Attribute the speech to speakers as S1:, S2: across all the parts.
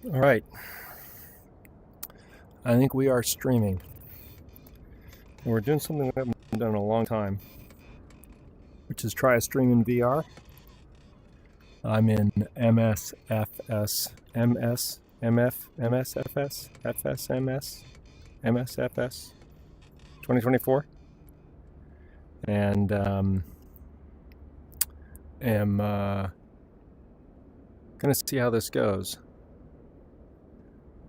S1: All right, I think we are streaming. And we're doing something we haven't done in a long time, which is try a stream in VR. I'm in MSFS, MSFS 2024, and am gonna see how this goes.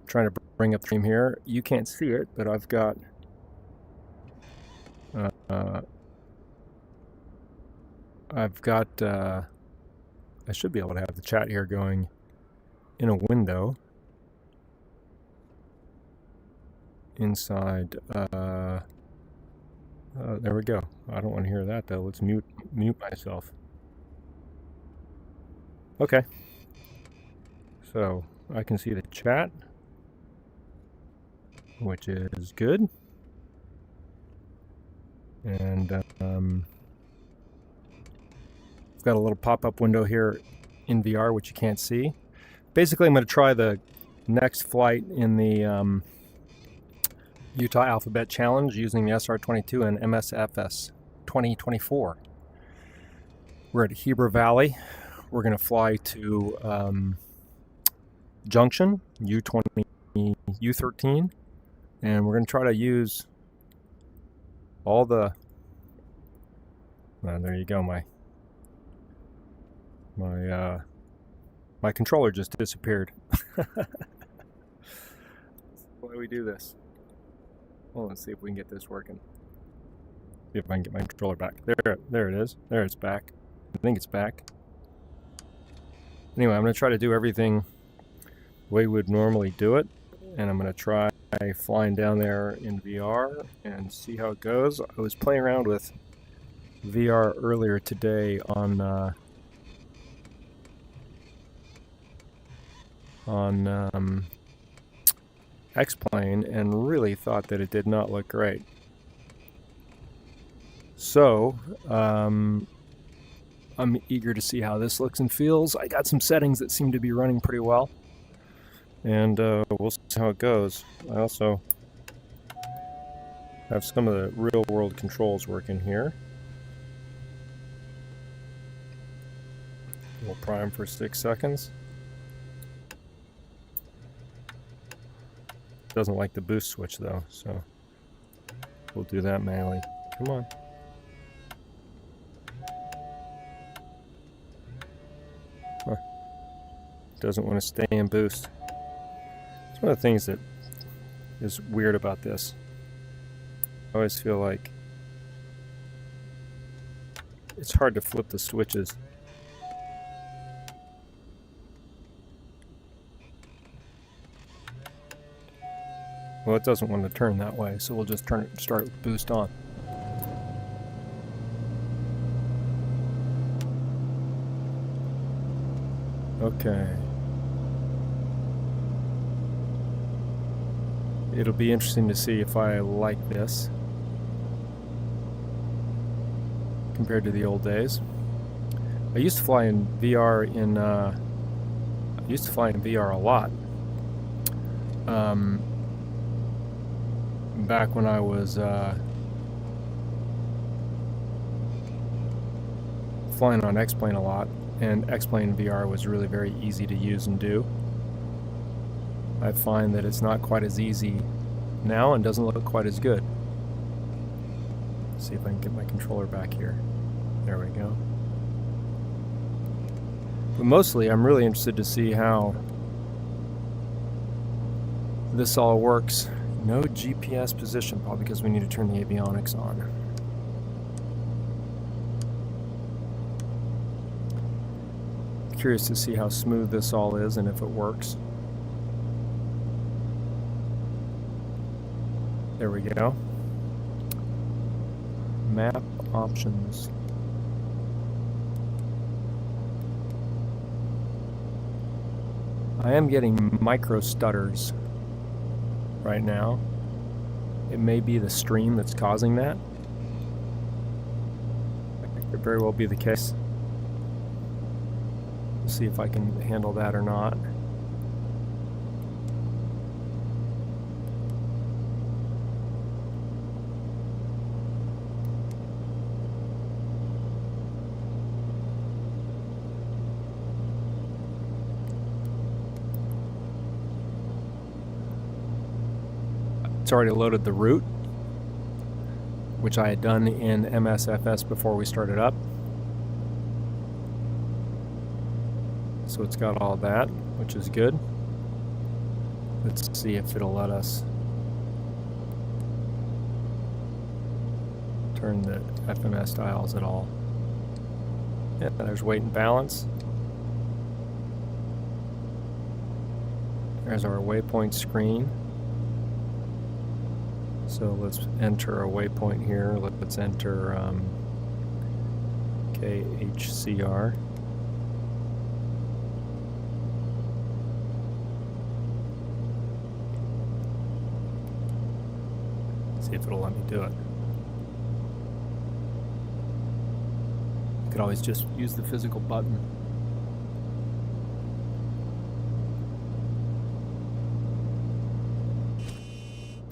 S1: Trying to bring up the stream here. You can't see it, but I've got I should be able to have the chat here going in a window inside. There we go. I don't want to hear that though. Let's mute myself. Okay. So I can see the chat, which is good. And I've got a little pop-up window here in VR, which you can't see. Basically, I'm going to try the next flight in the Utah Alphabet Challenge using the SR-22 and MSFS 2024. We're at Heber Valley. We're going to fly to Junction, U13, and we're going to try to use all the... there you go, my controller just disappeared. Why do we do this? Well, let's see if we can get this working. See if I can get my controller back. There it is. There it's back. I think it's back. Anyway, I'm going to try to do everything the way we would normally do it, and I'm going to try flying down there in VR and see how it goes. I was playing around with VR earlier today on X-Plane and really thought that it did not look great. So I'm eager to see how this looks and feels. I got some settings that seem to be running pretty well, and we'll see how it goes. I also have some of the real-world controls working here. We'll prime for 6 seconds. Doesn't like the boost switch though, so we'll do that manually. Come on. Huh. Doesn't want to stay in boost. It's one of the things that is weird about this. I always feel like it's hard to flip the switches. Well, it doesn't want to turn that way, so we'll just start with boost on. Okay. It'll be interesting to see if I like this compared to the old days. I used to fly in VR a lot. Back when I was flying on X-Plane a lot, and X-Plane VR was really very easy to use and do. I find that it's not quite as easy now and doesn't look quite as good. Let's see if I can get my controller back here. There we go. But mostly I'm really interested to see how this all works. No GPS position, probably because we need to turn the avionics on. Curious to see how smooth this all is and if it works. There we go. Map options. I am getting micro stutters right now. It may be the stream that's causing that. It could very well be the case. We'll see if I can handle that or not. It's already loaded the route, which I had done in MSFS before we started up. So it's got all that, which is good. Let's see if it'll let us turn the FMS dials at all. Yeah, there's weight and balance. There's our waypoint screen. So let's enter a waypoint here. Let's enter KHCR. See if it'll let me do it. You could always just use the physical button.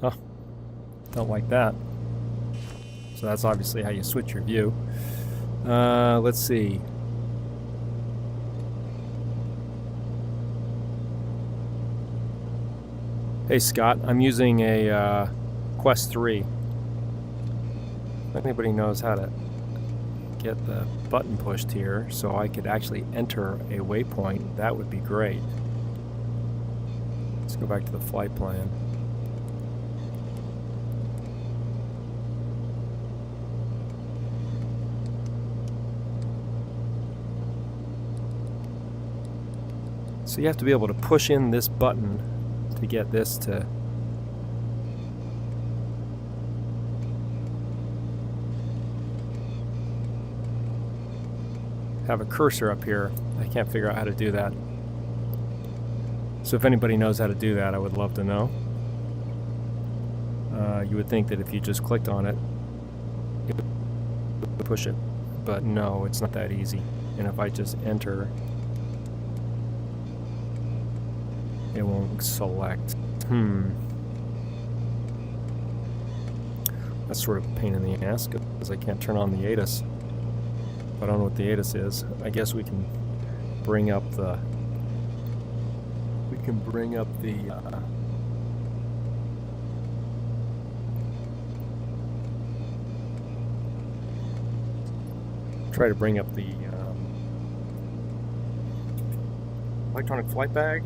S1: Oh, don't like that. So that's obviously how you switch your view. Let's see. Hey Scott, I'm using a Quest 3. If anybody knows how to get the button pushed here so I could actually enter a waypoint, that would be great. Let's go back to the flight plan. So you have to be able to push in this button to get this to have a cursor up here. I can't figure out how to do that. So if anybody knows how to do that, I would love to know. You would think that if you just clicked on it, it would push it. But no, it's not that easy. And if I just enter, it won't select. That's sort of a pain in the ass because I can't turn on the ATIS. I don't know what the ATIS is. I guess we can bring up the try to bring up the electronic flight bag.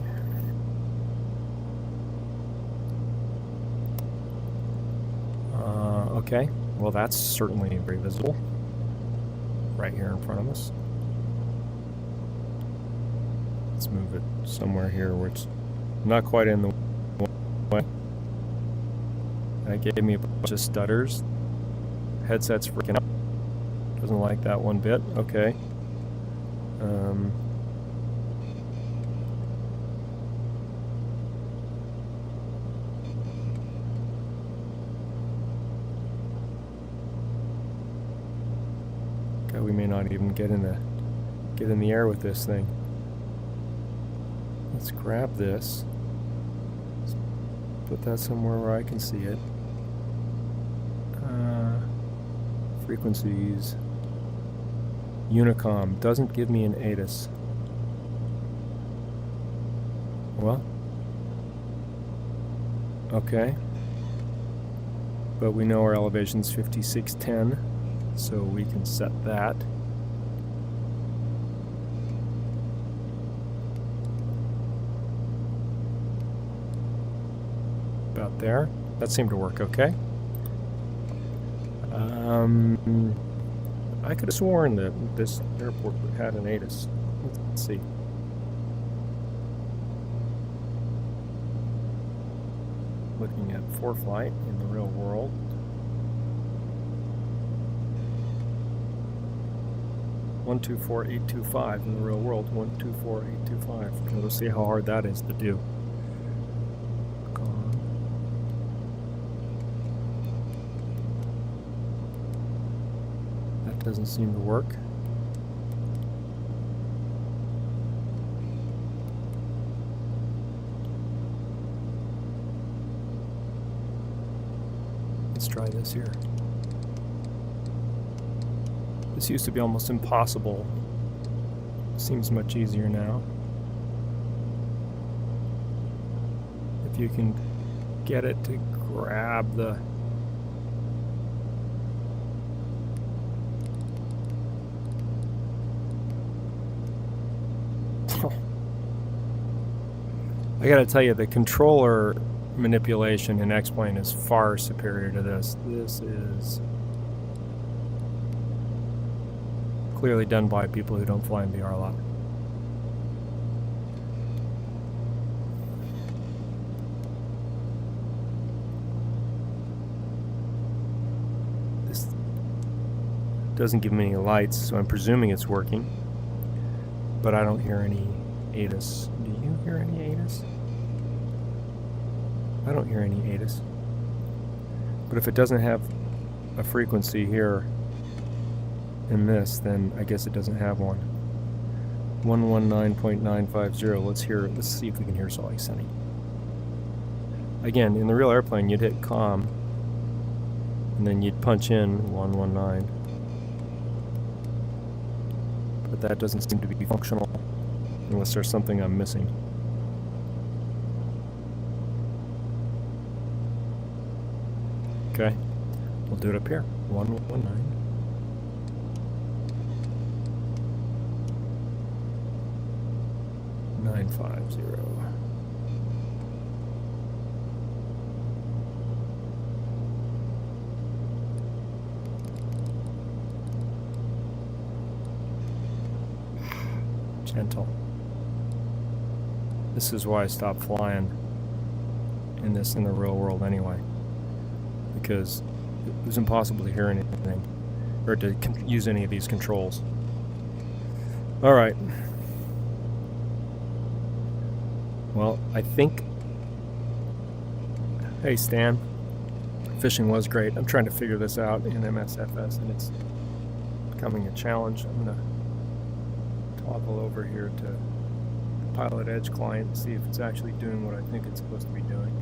S1: Okay, well that's certainly very visible right here in front of us. Let's move it somewhere here where it's not quite in the way. That gave me a bunch of stutters. Headset's freaking out. Doesn't like that one bit. Okay. We may not even get in the air with this thing. Let's grab this. Let's put that somewhere where I can see it. Frequencies. Unicom doesn't give me an ATIS. Well, okay. But we know our elevation's 5610. So we can set that. About there. That seemed to work okay. I could have sworn that this airport had an ATIS. Let's see. Looking at ForeFlight in the real world. (124.825) in the real world. 124.825. We'll see how hard that is to do. That doesn't seem to work. Let's try this here. This used to be almost impossible. Seems much easier now. If you can get it to grab the... I gotta tell you, the controller manipulation in X-Plane is far superior to this. This is clearly done by people who don't fly in VR a lot. This doesn't give me any lights, so I'm presuming it's working. But I don't hear any ATIS. Do you hear any ATIS? I don't hear any ATIS. But if it doesn't have a frequency here in this, then I guess it doesn't have one. 119.950. Let's see if we can hear Salt Lake City. Again, in the real airplane, you'd hit COM, and then you'd punch in 119. But that doesn't seem to be functional unless there's something I'm missing. Okay, we'll do it up here. 119. Gentle. This is why I stopped flying in the real world anyway, because it was impossible to hear anything or to use any of these controls. All right. Well, I think... Hey, Stan. Fishing was great. I'm trying to figure this out in MSFS, and it's becoming a challenge. I'm going to toggle over here to PilotEdge client and see if it's actually doing what I think it's supposed to be doing.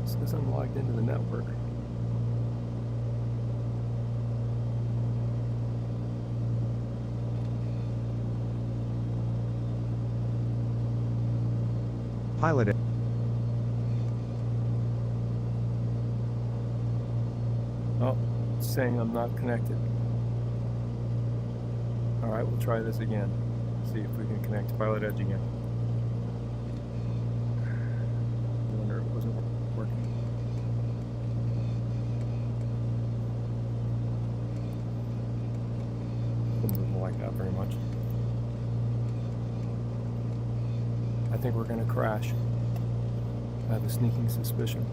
S1: It says I'm logged into the network.
S2: PilotEdge.
S1: Oh, it's saying I'm not connected. Alright, we'll try this again. See if we can connect to PilotEdge again. I wonder if it wasn't working. Doesn't like that very much. I think we're going to crash. I have a sneaking suspicion.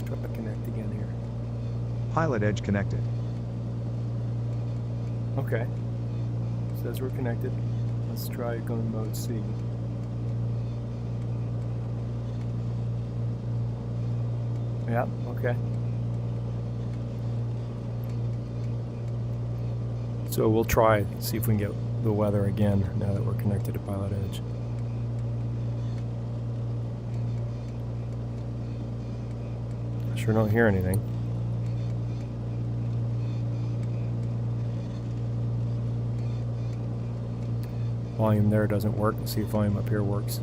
S1: Try to connect again here.
S2: PilotEdge connected.
S1: Okay. Says we're connected. Let's try going mode C. Yeah, okay. So we'll try, see if we can get the weather again now that we're connected to PilotEdge. I sure don't hear anything. Volume there doesn't work. Let's see if volume up here works.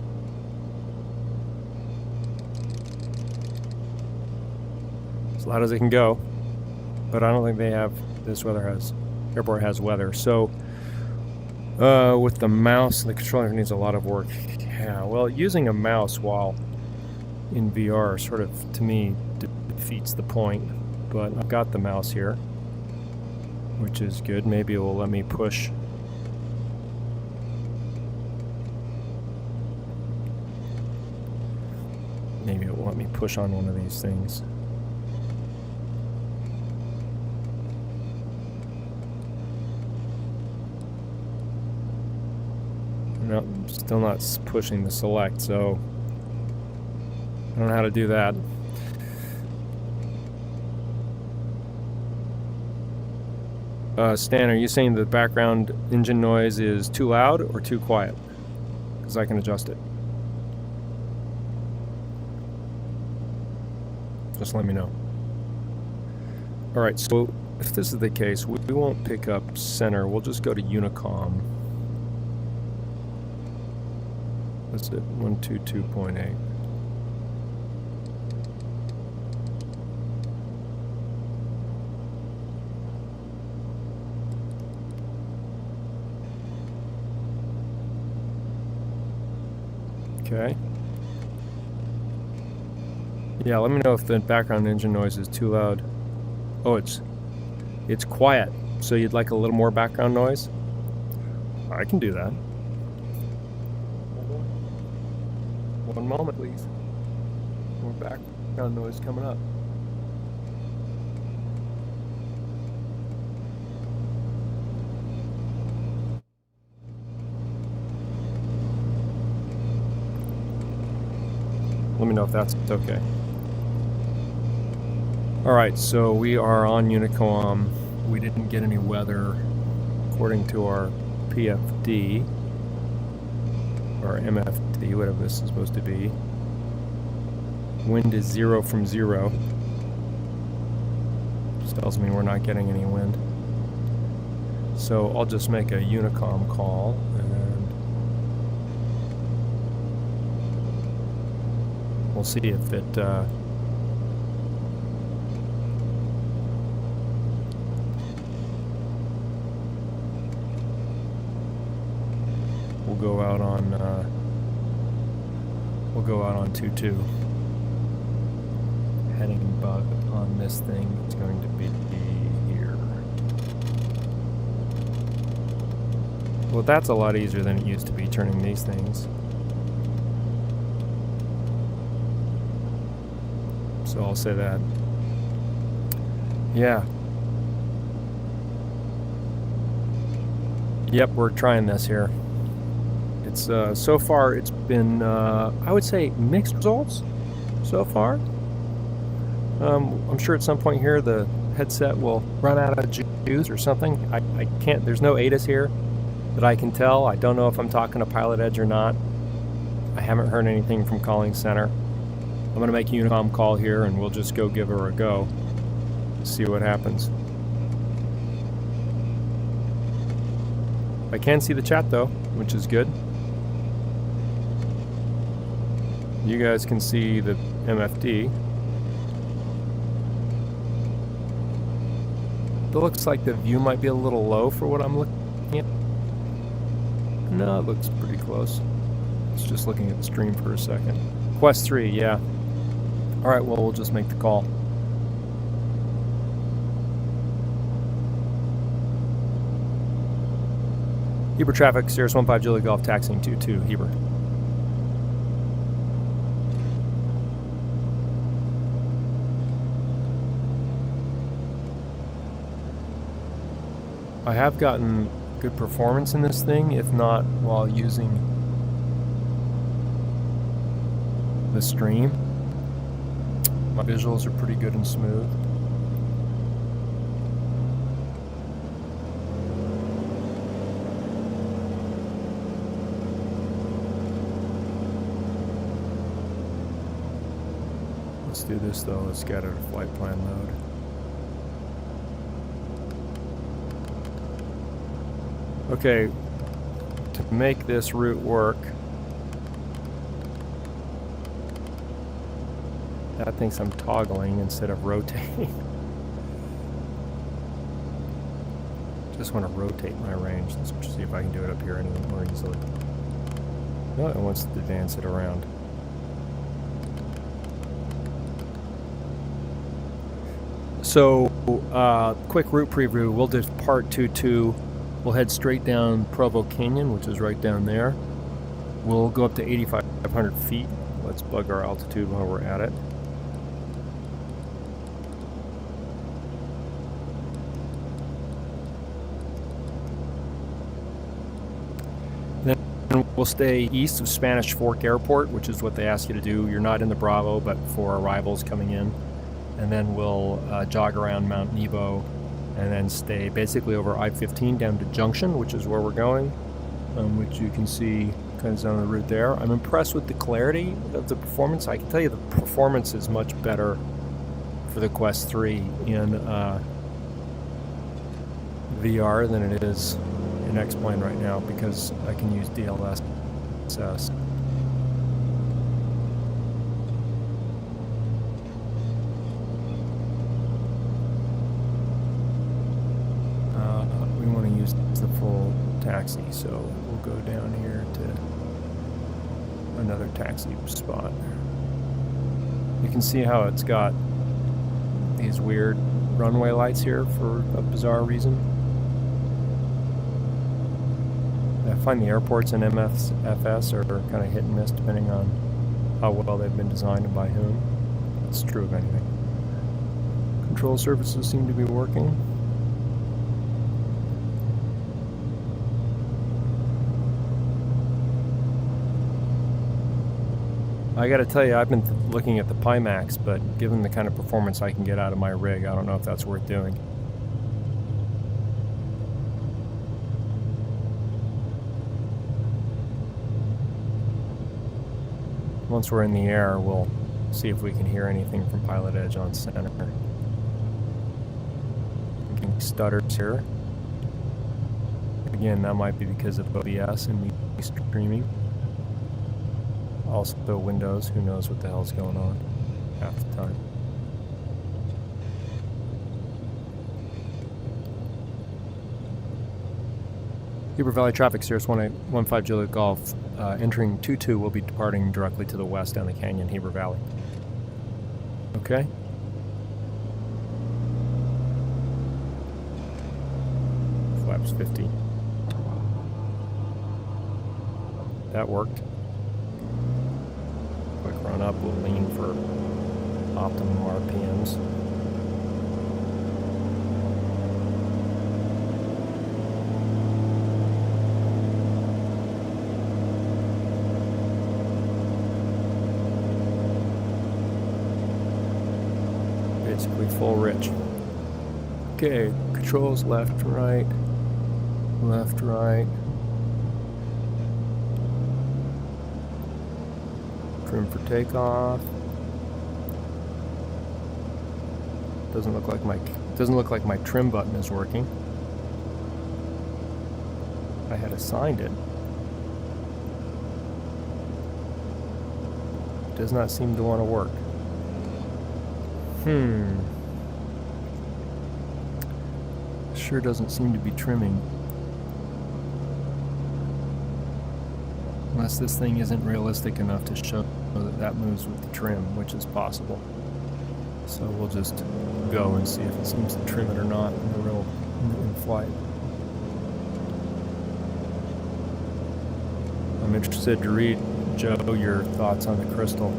S1: As loud as it can go, but I don't think they have, this airport has weather. So with the mouse, the controller needs a lot of work. Yeah, well, using a mouse while in VR sort of, to me, defeats the point. But I've got the mouse here, which is good. Maybe it will let me push. Maybe it will let me push on one of these things. No, I'm still not pushing the select, so I don't know how to do that. Stan, are you saying the background engine noise is too loud or too quiet? Because I can adjust it. just let me know. All right, so if this is the case, we won't pick up center. We'll just go to Unicom. That's it, 122.8. Okay. Yeah, let me know if the background engine noise is too loud. Oh, it's quiet. So you'd like a little more background noise? I can do that. One moment, please. More background noise coming up. Let me know if that's okay. All right, so we are on Unicom. We didn't get any weather according to our PFD, or MFD, whatever this is supposed to be. Wind is 0 from 0. This tells me we're not getting any wind. So I'll just make a Unicom call and we'll see if it we'll go out on 22. Heading bug on this thing is going to be here. Well, that's a lot easier than it used to be turning these things. So I'll say that. Yeah. Yep, we're trying this here. It's so far it's been I would say mixed results so far. I'm sure at some point here the headset will run out of juice or something. I can't, there's no ATIS here that I can tell. I don't know if I'm talking to PilotEdge or not. I haven't heard anything from calling center. I'm going to make a Unicom call here and we'll just go give her a go. See what happens. I can see the chat though, which is good. You guys can see the MFD. It looks like the view might be a little low for what I'm looking at. No, it looks pretty close. It's just looking at the stream for a second. Quest 3, yeah. Alright, well, we'll just make the call. Heber traffic, Sirius 15 Julie Golf, taxiing 22, Heber. I have gotten good performance in this thing, if not while using the stream. My visuals are pretty good and smooth. Let's do this though. Let's get a flight plan mode. Okay, to make this route work, that thinks I'm toggling instead of rotating. Just want to rotate my range. Let's see if I can do it up here any more easily. No, it wants to dance it around. So, quick route preview. We'll depart 22. We'll head straight down Provo Canyon, which is right down there. We'll go up to 8,500 feet. Let's bug our altitude while we're at it. Then we'll stay east of Spanish Fork Airport, which is what they ask you to do. You're not in the Bravo, but for arrivals coming in. And then we'll jog around Mount Nebo and then stay basically over I-15 down to Junction, which is where we're going, which you can see kind of on the route there. I'm impressed with the clarity of the performance. I can tell you the performance is much better for the Quest 3 in VR than it is in X-Plane right now, because I can use DLSS. We want to use the full taxi, so we'll go down here to another taxi spot. You can see how it's got these weird runway lights here for a bizarre reason. I find the airports in MSFS are kind of hit and miss depending on how well they've been designed and by whom. It's true of anything. Control surfaces seem to be working. I gotta tell you, I've been looking at the Pimax, but given the kind of performance I can get out of my rig, I don't know if that's worth doing. Once we're in the air, we'll see if we can hear anything from PilotEdge on center. Getting stutters here. Again, that might be because of OBS and me streaming. Also Windows, who knows what the hell's going on half the time. Heber Valley traffic, Sirius 1815 Juliet Golf. Entering 22 will be departing directly to the west down the canyon, Heber Valley. Okay. Flaps 50. That worked. Quick run up, we'll lean for optimum RPMs. Basically full rich. Okay, controls left, right, left, right. Trim for takeoff. Doesn't look like my trim button is working. I had assigned it. It does not seem to want to work. Sure doesn't seem to be trimming. Unless this thing isn't realistic enough to show that that moves with the trim, which is possible. So we'll just go and see if it seems to trim it or not in flight. I'm interested to read, Joe, your thoughts on the crystal.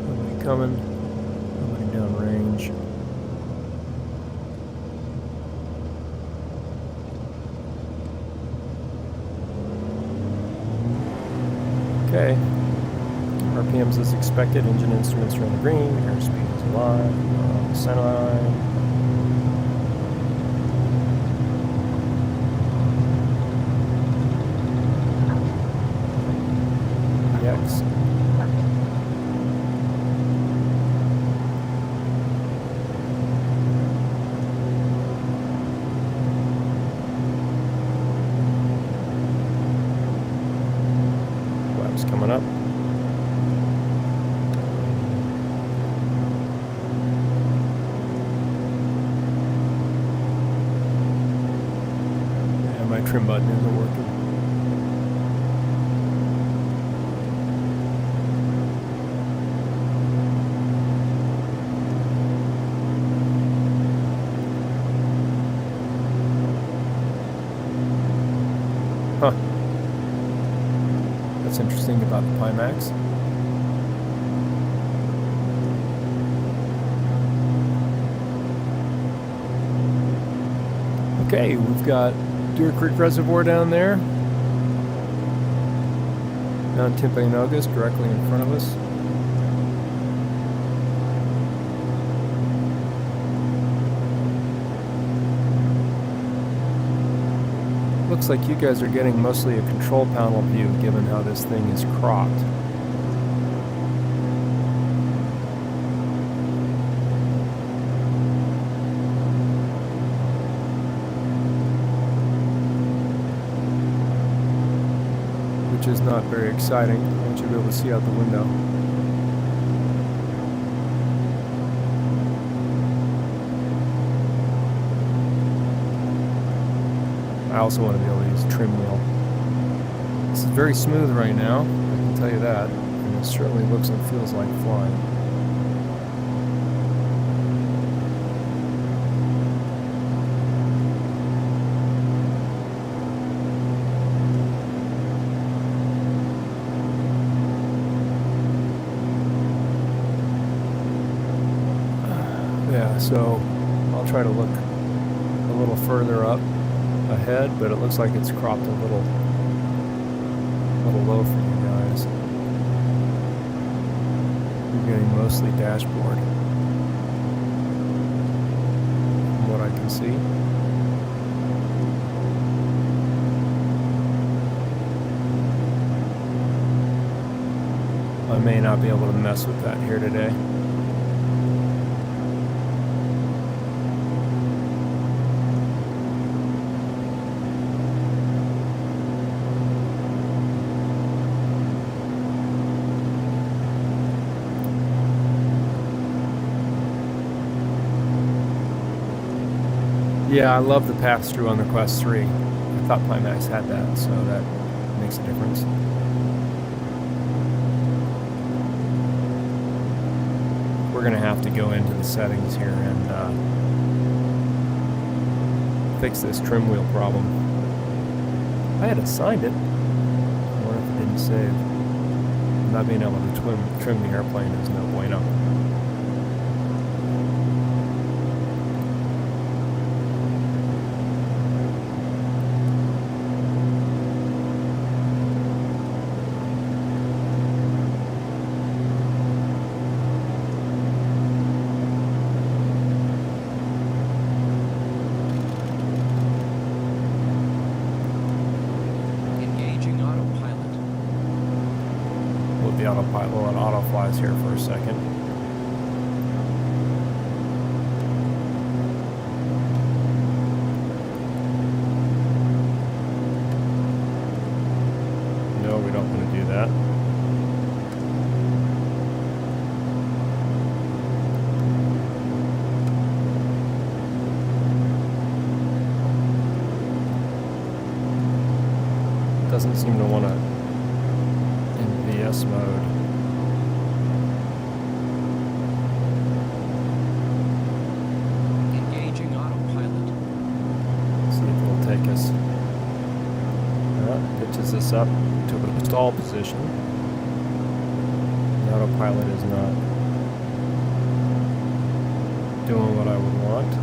S1: Nobody coming, nobody downrange. Okay, RPMs as expected, engine instruments are in the green, airspeed is alive, we're on the center line. EX. Coming up. Yeah, my trim button isn't working. Huh. That's interesting about the Pimax. Okay, we've got Deer Creek Reservoir down there. Mount Timpanogos directly in front of us. Looks like you guys are getting mostly a control panel view given how this thing is cropped. is not very exciting. I want you to be able to see out the window. I also want to be able to use trim wheel. This is very smooth right now, I can tell you that. And it certainly looks and feels like flying. Yeah, so I'll try to look a little further up ahead, but it looks like it's cropped a little low for you guys. You're getting mostly dashboard from what I can see. I may not be able to mess with that here today. Yeah, I love the pass-through on the Quest 3. I thought Pimax had that, so that makes a difference. We're going to have to go into the settings here and fix this trim wheel problem. I had assigned it. I wonder if it didn't save. Not being able to trim the airplane is no bueno. Autopilot and auto flies here for a second. No, we don't want to do that. Doesn't seem to want to in VS mode. Pitches this up to a stall position. The autopilot is not doing what I would want.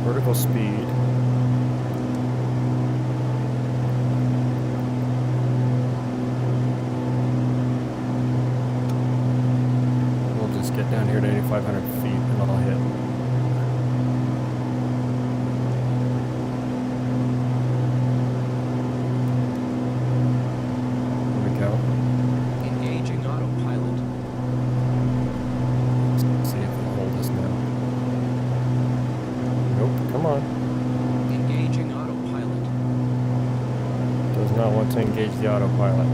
S1: Vertical speed. We'll just get down here to 8,500 feet and I'll hit. To engage the autopilot.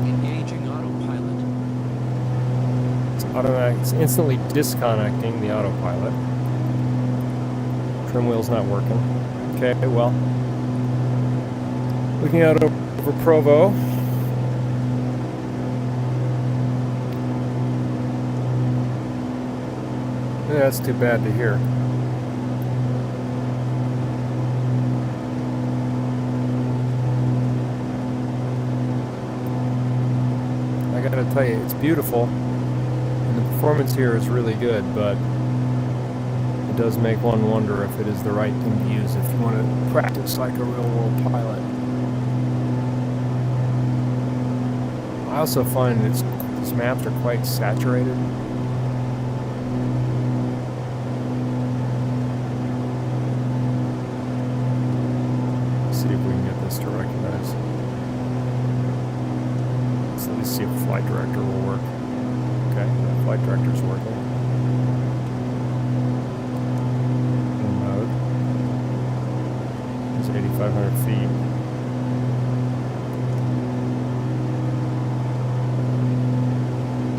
S3: Engaging autopilot.
S1: It's automatic. It's instantly disconnecting the autopilot. Trim wheel's not working. Okay, well, looking out over Provo. Yeah, that's too bad to hear. I gotta tell you, it's beautiful, and the performance here is really good, but it does make one wonder if it is the right thing to use if you want to practice like a real-world pilot. I also find these maps are quite saturated. Let's see if we can get this to recognize. Let's see if flight director will work. Okay, the flight director's working. In mode. 8,500 feet.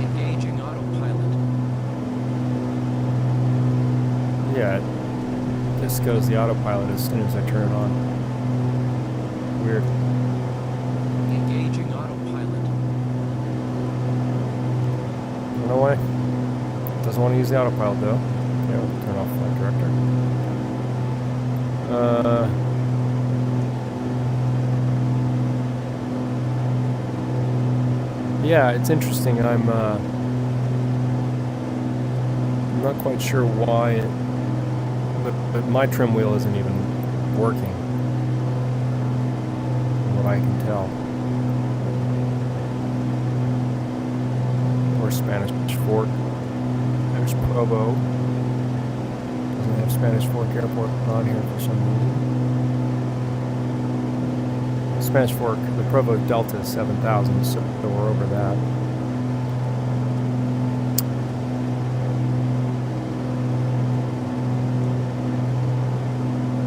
S3: Engaging autopilot.
S1: Yeah, this goes the autopilot as soon as I turn it on. Weird.
S3: Engaging autopilot.
S1: I don't know why. Doesn't want to use the autopilot though. Yeah, we'll turn off flight director. Yeah, it's interesting. I'm not quite sure why, but my trim wheel isn't even working, from what I can tell. Or Spanish Fork. There's Provo. Doesn't have Spanish Fork Airport on here for some reason. Spanish Fork, the Provo Delta is 7,000, so we're over that.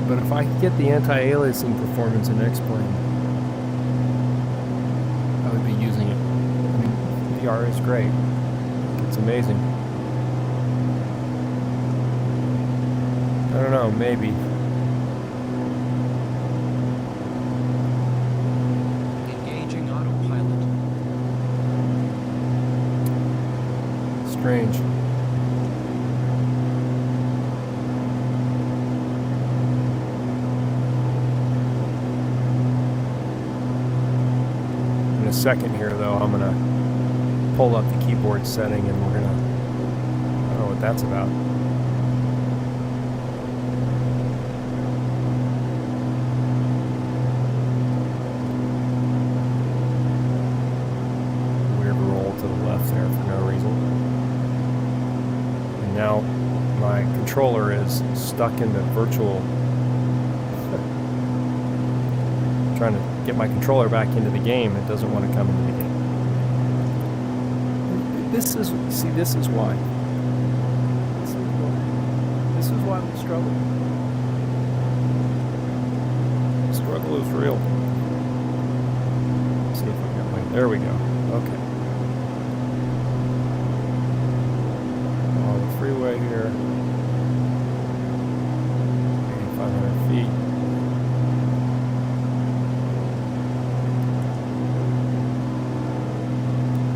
S1: But if I could get the anti-aliasing performance in X-Plane, I would be using it. I mean, VR is great. It's amazing. I don't know, maybe.
S3: Engaging autopilot.
S1: Strange. In a second here, though, I'm going to pull up the keyboard setting and we're going to... I don't know what that's about. Now my controller is stuck in the virtual. Trying to get my controller back into the game. It doesn't want to come into the game. This is why. This is why we struggle. The struggle is real. Let's see if I got my. There we go. Okay. Freeway here, 8,500 feet.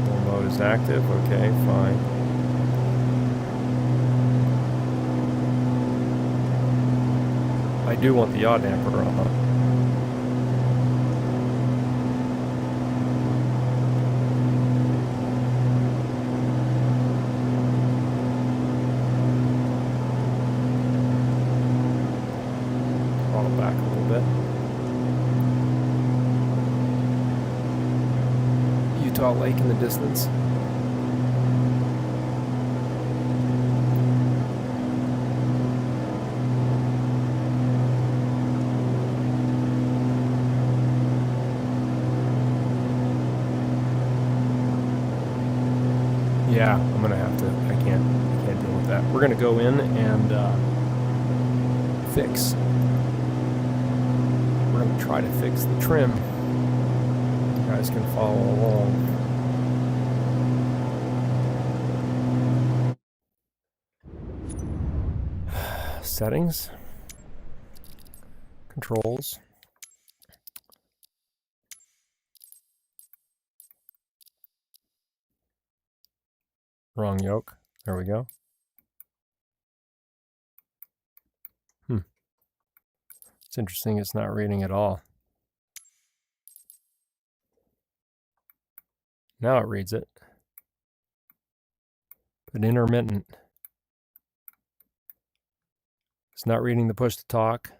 S1: Full mode is active. Okay, fine. I do want the yaw damper on. Back a little bit. Utah Lake in the distance. Yeah, I'm gonna have to. I can't deal with that. We're gonna go in and fix. Try to fix the trim. You guys can follow along. Settings, controls, wrong yoke. There we go. It's interesting, it's not reading at all. Now it reads it. But intermittent. It's not reading the push to talk.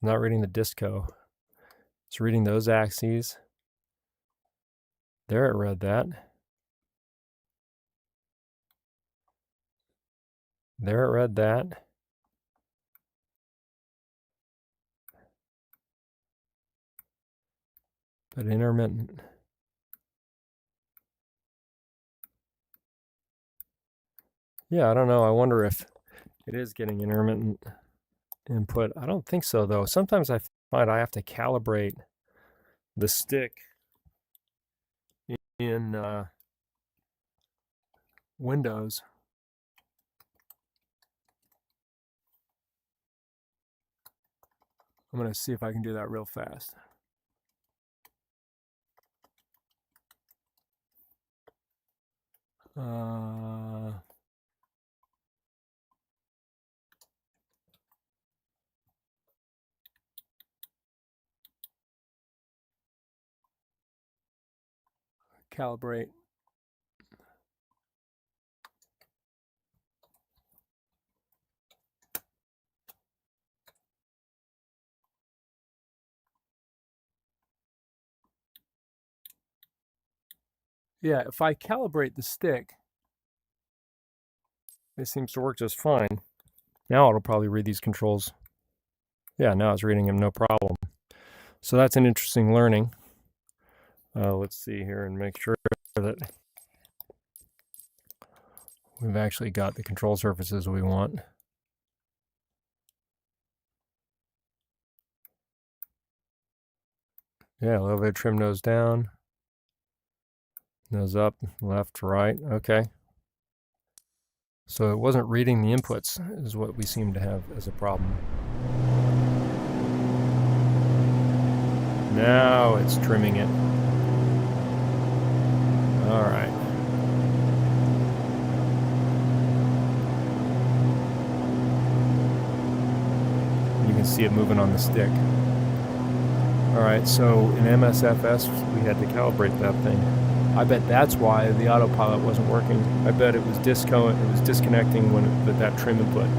S1: Not reading the disco. It's reading those axes. There it read that. There it read that. But intermittent. Yeah, I don't know. I wonder if it is getting intermittent input. I don't think so, though. Sometimes I find I have to calibrate the stick in Windows. I'm going to see if I can do that real fast. Calibrate. Yeah, if I calibrate the stick, it seems to work just fine. Now it'll probably read these controls. Yeah, now it's reading them no problem. So that's an interesting learning. Let's see here and make sure that we've actually got the control surfaces we want. Yeah, elevator trim nose down, nose up, left, right. Okay. So it wasn't reading the inputs is what we seem to have as a problem. Now it's trimming it. All right. You can see it moving on the stick. All right, so in MSFS, we had to calibrate that thing. I bet that's why the autopilot wasn't working. I bet it was disconnecting when it put that trim input.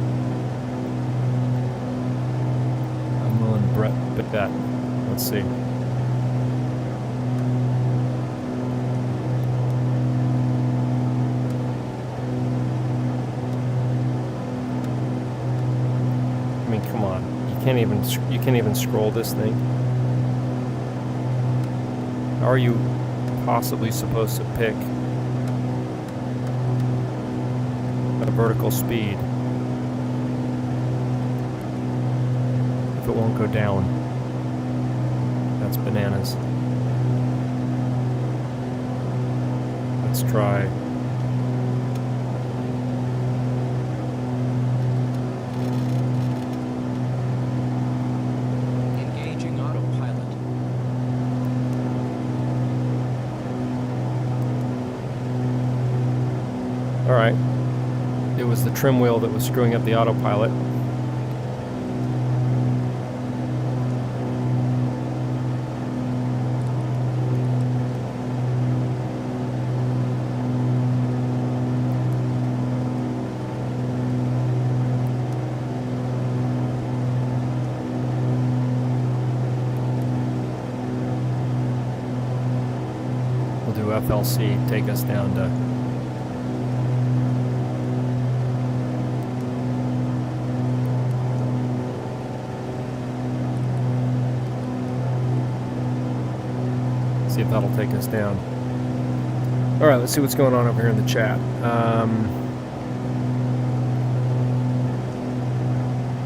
S1: I'm willing to bet that. Let's see. I mean, come on. You can't even scroll this thing. How are you possibly supposed to pick a vertical speed if it won't go down? That's bananas. Let's try.
S3: Engaging autopilot.
S1: All right. It was the trim wheel that was screwing up the autopilot. We'll do FLC, take us down to see if that'll take us down. All right, let's see what's going on over here in the chat.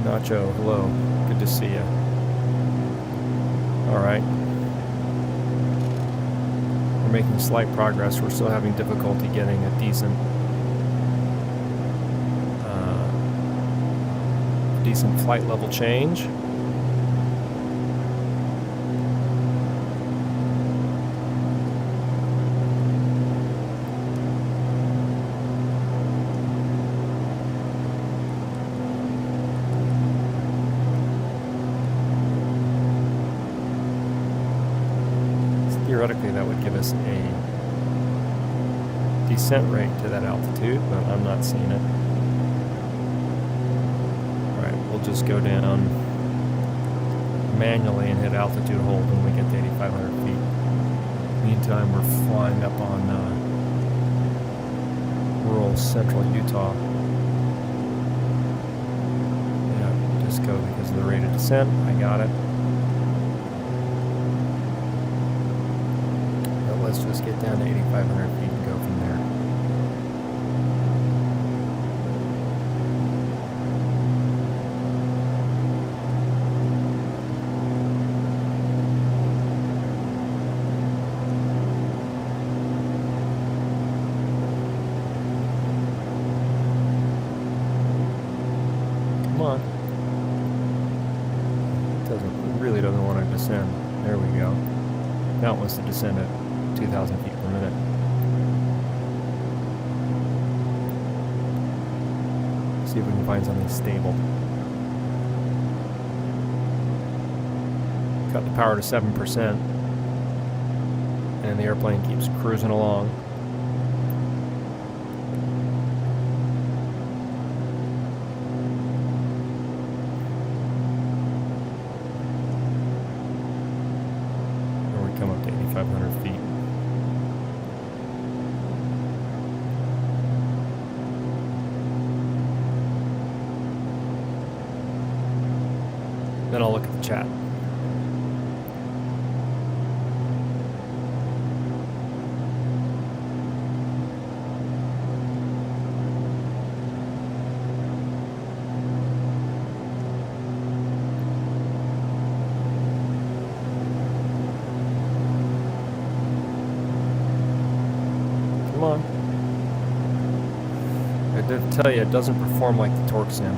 S1: Nacho, hello. Good to see you. All right. We're making slight progress. We're still having difficulty getting a decent flight level change. Theoretically, that would give us a descent rate to that altitude, but I'm not seeing it. All right, we'll just go down manually and hit altitude hold when we get to 8,500 feet. Meantime, we're flying up on rural central Utah. Yeah, just go because of the rate of descent. I got it. Let's just get down to 8,500 feet and go from there. descend. There we go. Now it wants to descend at 2,000 feet per minute. See if we can find something stable. Cut the power to 7%. And the airplane keeps cruising along. Come up to 8,500 feet. Then I'll look at the chat. I did tell you it doesn't perform like the torque sim.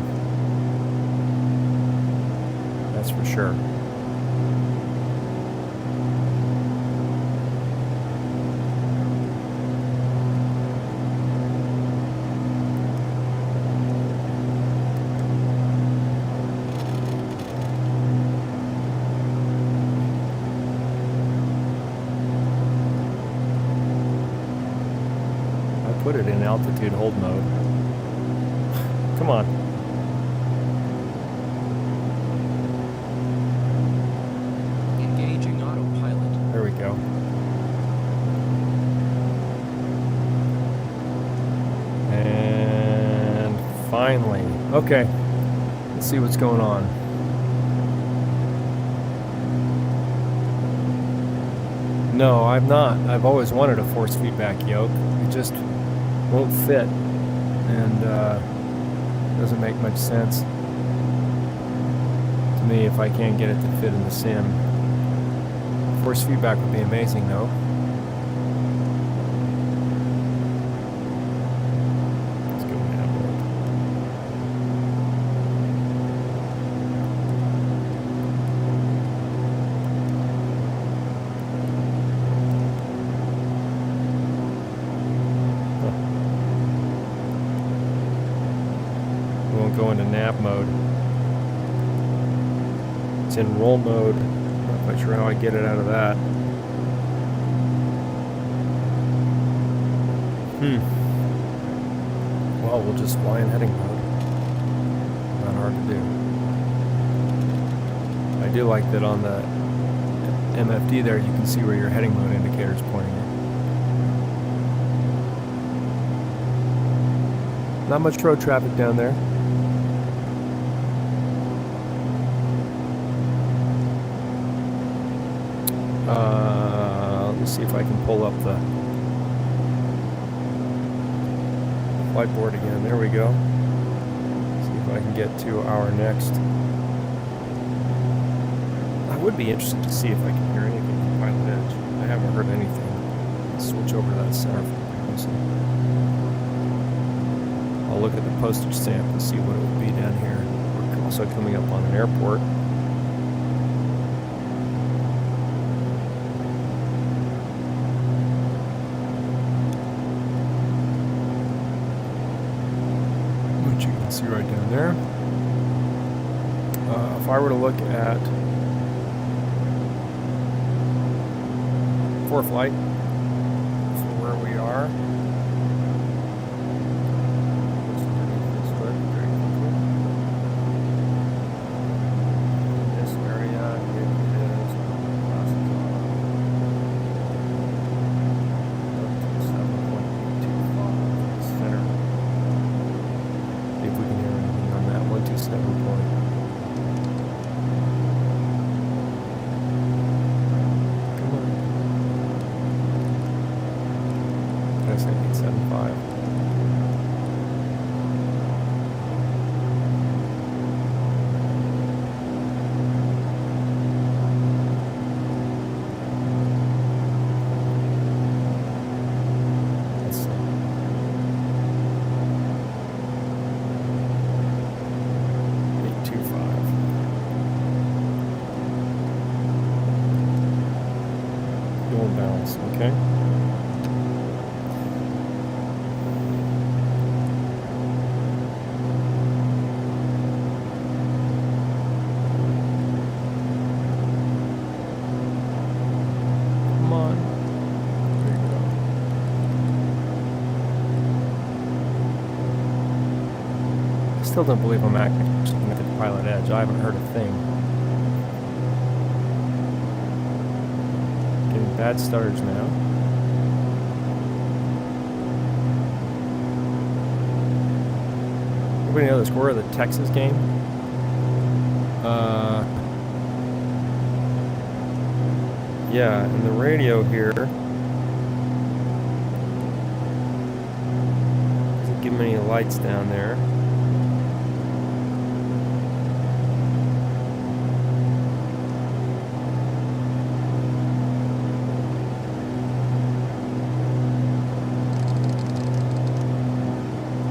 S1: That's for sure. I put it in altitude hold mode. Come on.
S3: Engaging autopilot.
S1: There we go. And finally. Okay. Let's see what's going on. No, I've not. I've always wanted a force feedback yoke. It just won't fit. And, doesn't make much sense to me if I can't get it to fit in the sim. Force feedback would be amazing though. Let's go nav mode. Go into nav mode. It's in roll mode. I'm not quite sure how I get it out of that. Well, we'll just fly in heading mode. Not hard to do. I do like that on the MFD there, you can see where your heading mode indicator is pointing at. Not much road traffic down there. Let me see if I can pull up the whiteboard again. There we go. See if I can get to our next. I would be interested to see if I can hear anything from PilotEdge. I haven't heard anything. Let's switch over to that center frequency. I'll look at the postage stamp and see what it would be down here. We're also coming up on an airport. See right down there. If I were to look at ForeFlight for where we are, in this area it is up to 7.25 center. See if we can hear anything on that 127 point. Come on. Did I say 875? Let's see. 825. Okay. Come on. There you go. I still don't believe I'm actually connected to PilotEdge. I haven't heard a thing. Getting bad starters now. Anybody know the score of the Texas game? Yeah, and the radio here doesn't give me any lights down there.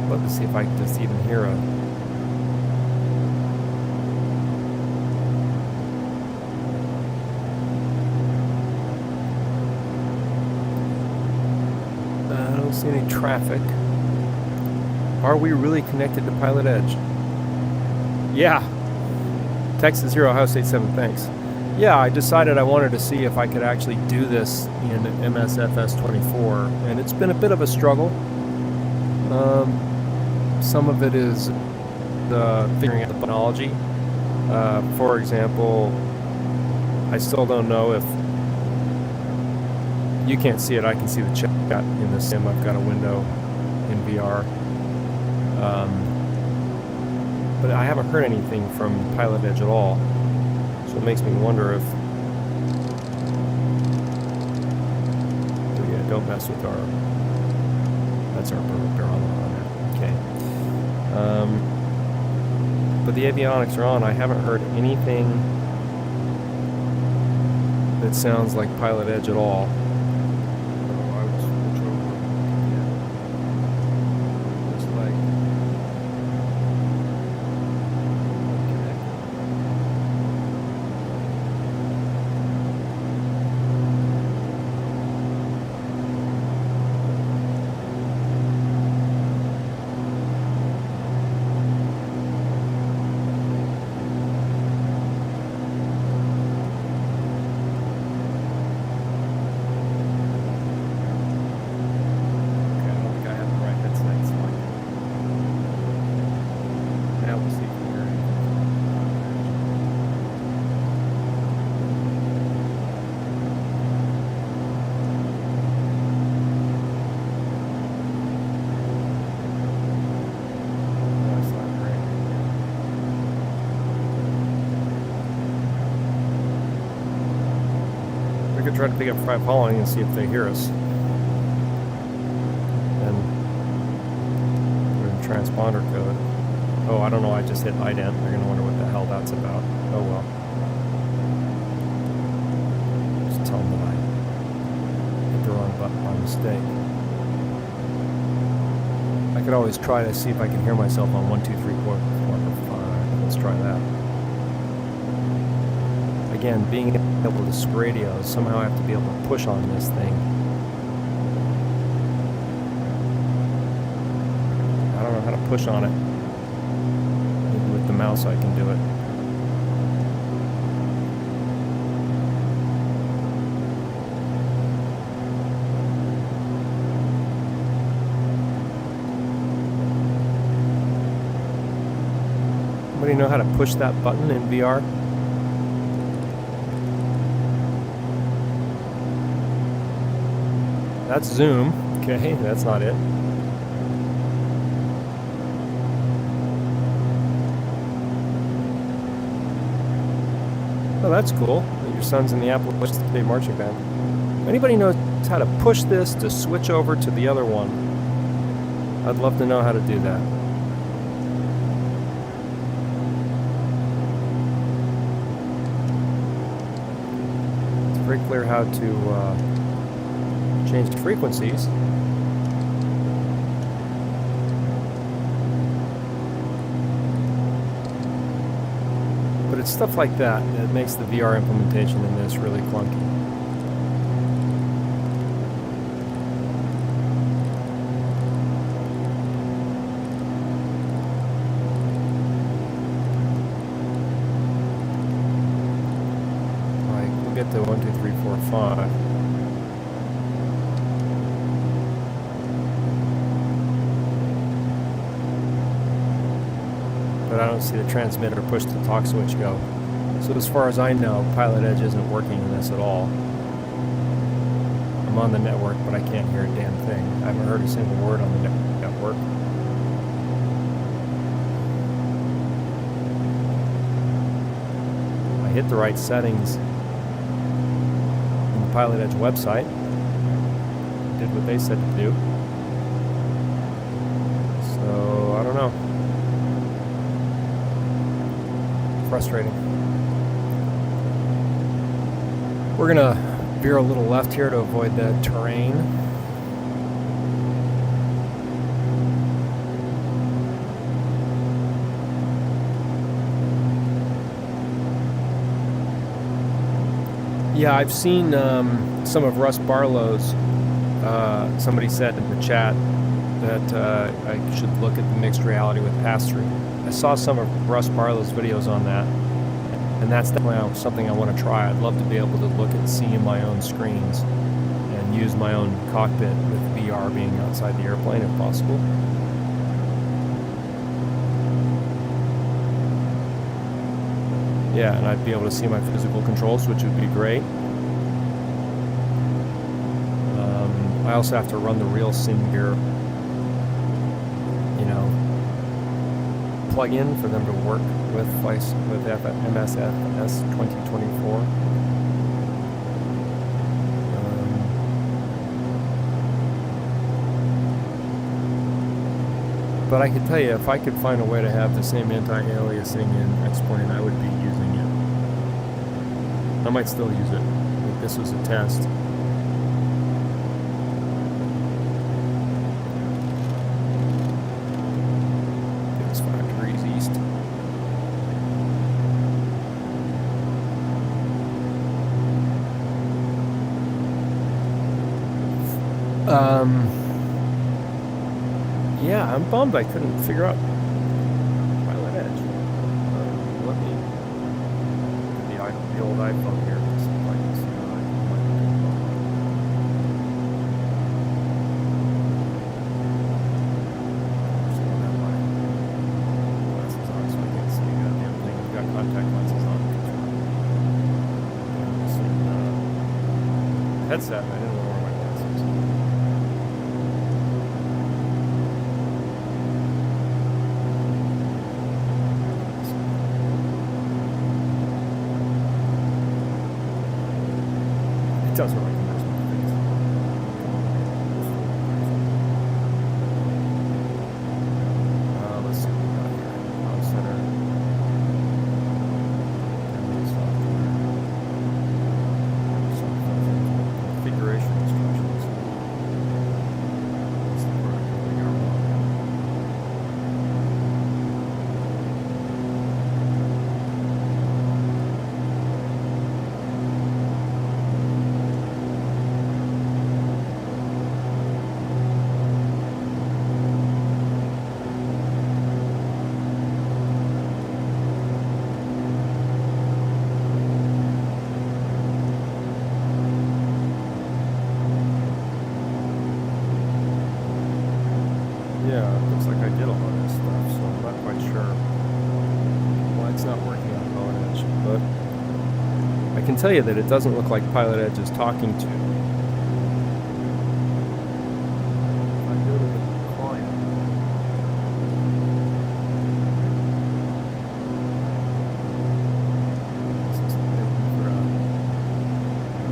S1: Let me see if I can just even hear a. I don't see any traffic. Are we really connected to PilotEdge? Yeah. Texas 0, Ohio State 7, thanks. Yeah, I decided I wanted to see if I could actually do this in MSFS24, and it's been a bit of a struggle. Some of it is figuring out the technology. For example, I still don't know if you can't see it. I can see the chat in the sim. I've got a window in VR. But I haven't heard anything from PilotEdge at all. So it makes me wonder if... Oh yeah, don't mess with our... That's our projector on there. Okay. But the avionics are on. I haven't heard anything that sounds like PilotEdge at all. Try to pick up 5 following and see if they hear us. And we're in transponder code. Oh, I don't know, I just hit ident. They're gonna wonder what the hell that's about. Oh well. Just tell them that I hit the wrong button by mistake. I could always try to see if I can hear myself on 1, 2, 3, 4, 5. Let's try that. Again, being able to switch radios, somehow I have to be able to push on this thing. I don't know how to push on it. Maybe with the mouse I can do it. Anybody know how to push that button in VR? That's zoom. Okay, that's not it. Oh, that's cool. Your son's in the Appalachian State Marching Band. Anybody knows how to push this to switch over to the other one? I'd love to know how to do that. It's very clear how to change the frequencies. But it's stuff like that that makes the VR implementation in this really clunky. to 1, 2, 3, 4, 5. But I don't see the transmitter push the talk switch go. So as far as I know, PilotEdge isn't working in this at all. I'm on the network, but I can't hear a damn thing. I haven't heard a single word on the network. I hit the right settings on the PilotEdge website. Did what they said to do. So, I don't know. Frustrating. We're gonna veer a little left here to avoid the terrain. Yeah, I've seen some of Russ Barlow's. Somebody said in the chat that I should look at the mixed reality with pass-through. I saw some of Russ Barlow's videos on that, and that's definitely something I want to try. I'd love to be able to look and see in my own screens and use my own cockpit with VR being outside the airplane if possible. Yeah, and I'd be able to see my physical controls, which would be great. I also have to run the real SimGear, plug-in for them to work with MSFS24. But I can tell you, if I could find a way to have the same anti-aliasing in X-Plane, I would be using it. I might still use it. Like this was a test. It's 5 degrees east. Yeah, I'm bummed I couldn't figure out PilotEdge. Let me get the old iPhone here. See if I can see what I can have my glasses on so I can't see the goddamn thing. I've got contact lenses on. Headset, I didn't want to wear my glasses. It does look like a mess with the face. Let's see what we got here. Comm center. Configuration instructions. Let's see where I can figure out one. Yeah, it looks like I did a lot of this stuff, so I'm not quite sure why it's not working on PilotEdge. But I can tell you that it doesn't look like PilotEdge is talking to. If I go to the client, this is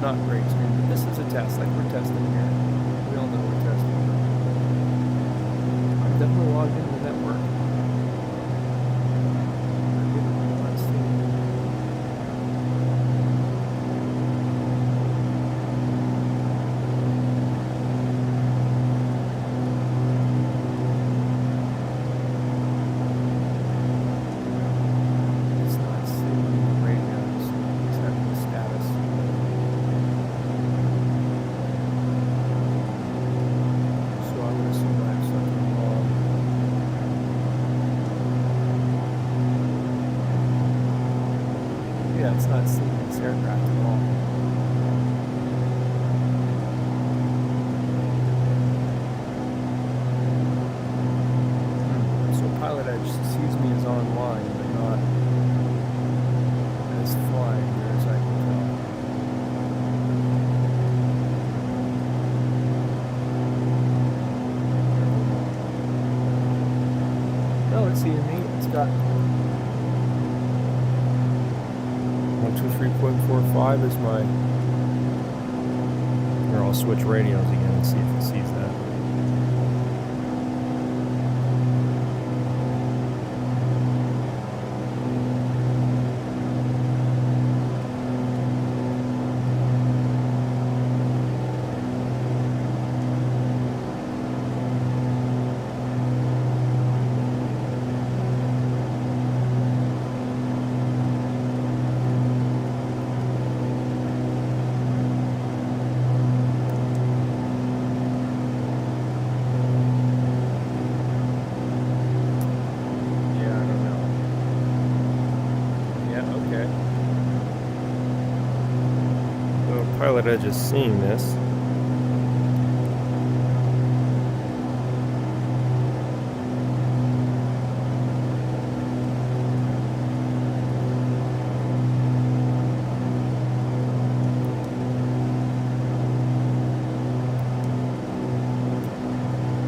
S1: not great screen, but this is a test, like we're testing here. We all know we're testing. Definitely logged into the network. Let's see. It's not seeing the radios. It's having the status. So I would assume I have something wrong. No, it's seeing me. It's got 123.45 is my. Here, I'll switch radios again and see if it sees that. PilotEdge is seeing this.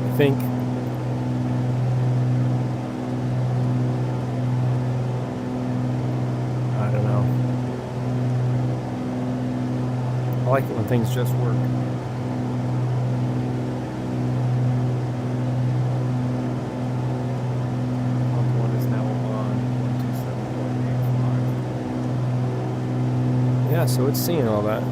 S1: I think I don't know. I like it when things just work. Pump 1 is now on 127.85. Yeah, so it's seeing all that.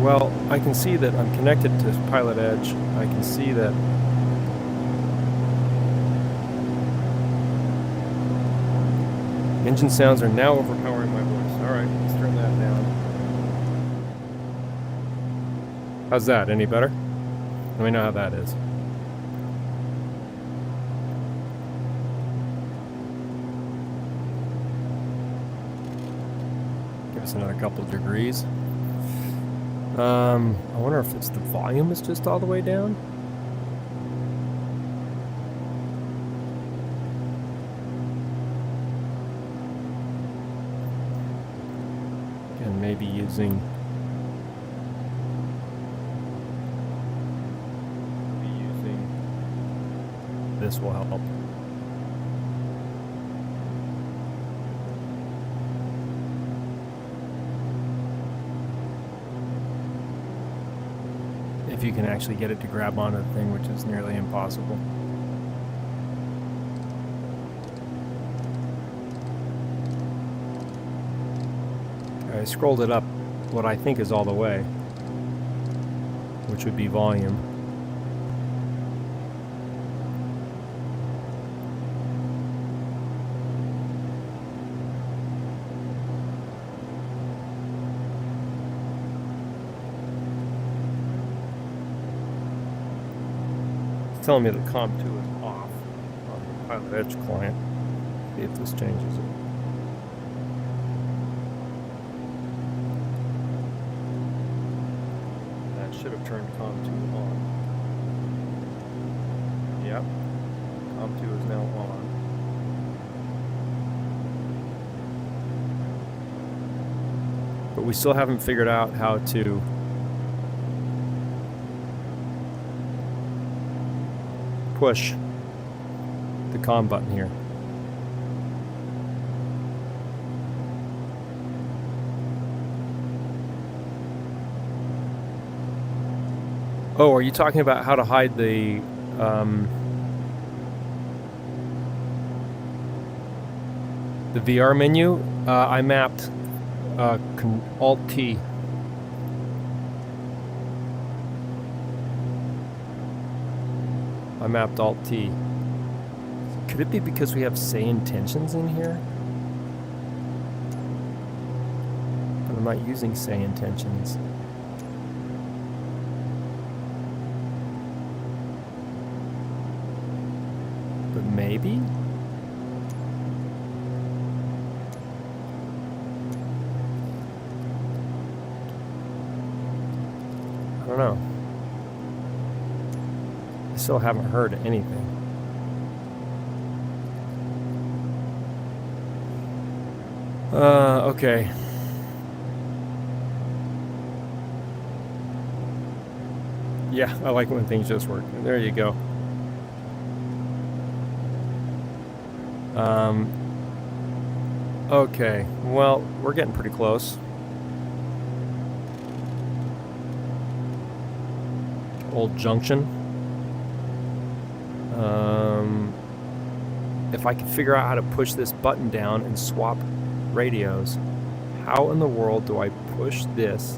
S1: Well, I can see that I'm connected to PilotEdge. I can see that engine sounds are now overpowering my voice. All right, let's turn that down. How's that? Any better? Let me know how that is. Give us another couple of degrees. I wonder if it's the volume is just all the way down. And maybe using this will help. If you can actually get it to grab onto the thing, which is nearly impossible. I scrolled it up what I think is all the way, which would be volume. Telling me that COM2 is off on the PilotEdge client. See if this changes it. That should have turned COM2 on. Yep. COM2 is now on. But we still haven't figured out how to push the COM button here. Oh, are you talking about how to hide the VR menu? I mapped Alt-T. I mapped Alt-T. Could it be because we have say intentions in here? But I'm not using say intentions. maybe? I don't know. I still haven't heard anything. Okay. Yeah, I like when things just work. There you go. Okay, well, we're getting pretty close. Old Junction. If I could figure out how to push this button down and swap radios, how in the world do I push this?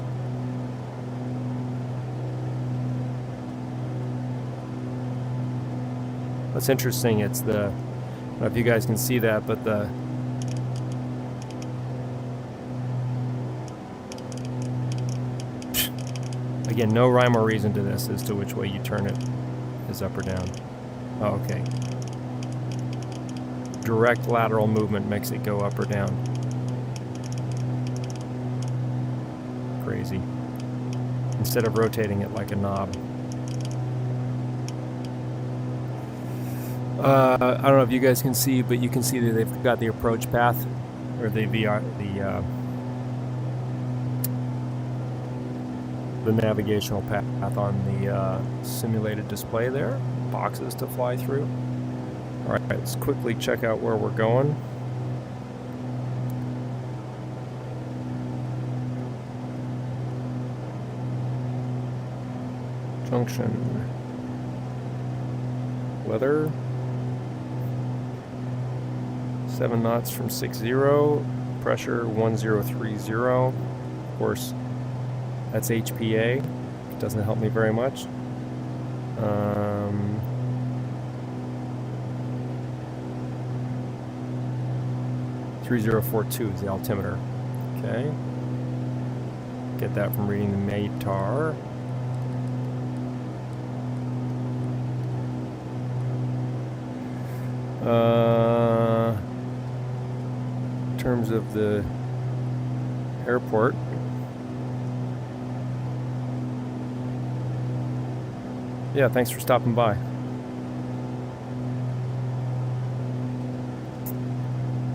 S1: What's interesting, it's the, I don't know if you guys can see that, but the again, no rhyme or reason to this as to which way you turn it is up or down. Oh, okay. Direct lateral movement makes it go up or down. Crazy. Instead of rotating it like a knob. I don't know if you guys can see, but you can see that they've got the approach path, or the navigational path on the simulated display there. Boxes to fly through. All right, let's quickly check out where we're going. Junction. Weather. 7 knots from 60. Pressure 1030. Of course, that's HPA. It doesn't help me very much. 3042 is the altimeter. Okay. Get that from reading the METAR. In terms of the airport, yeah, thanks for stopping by.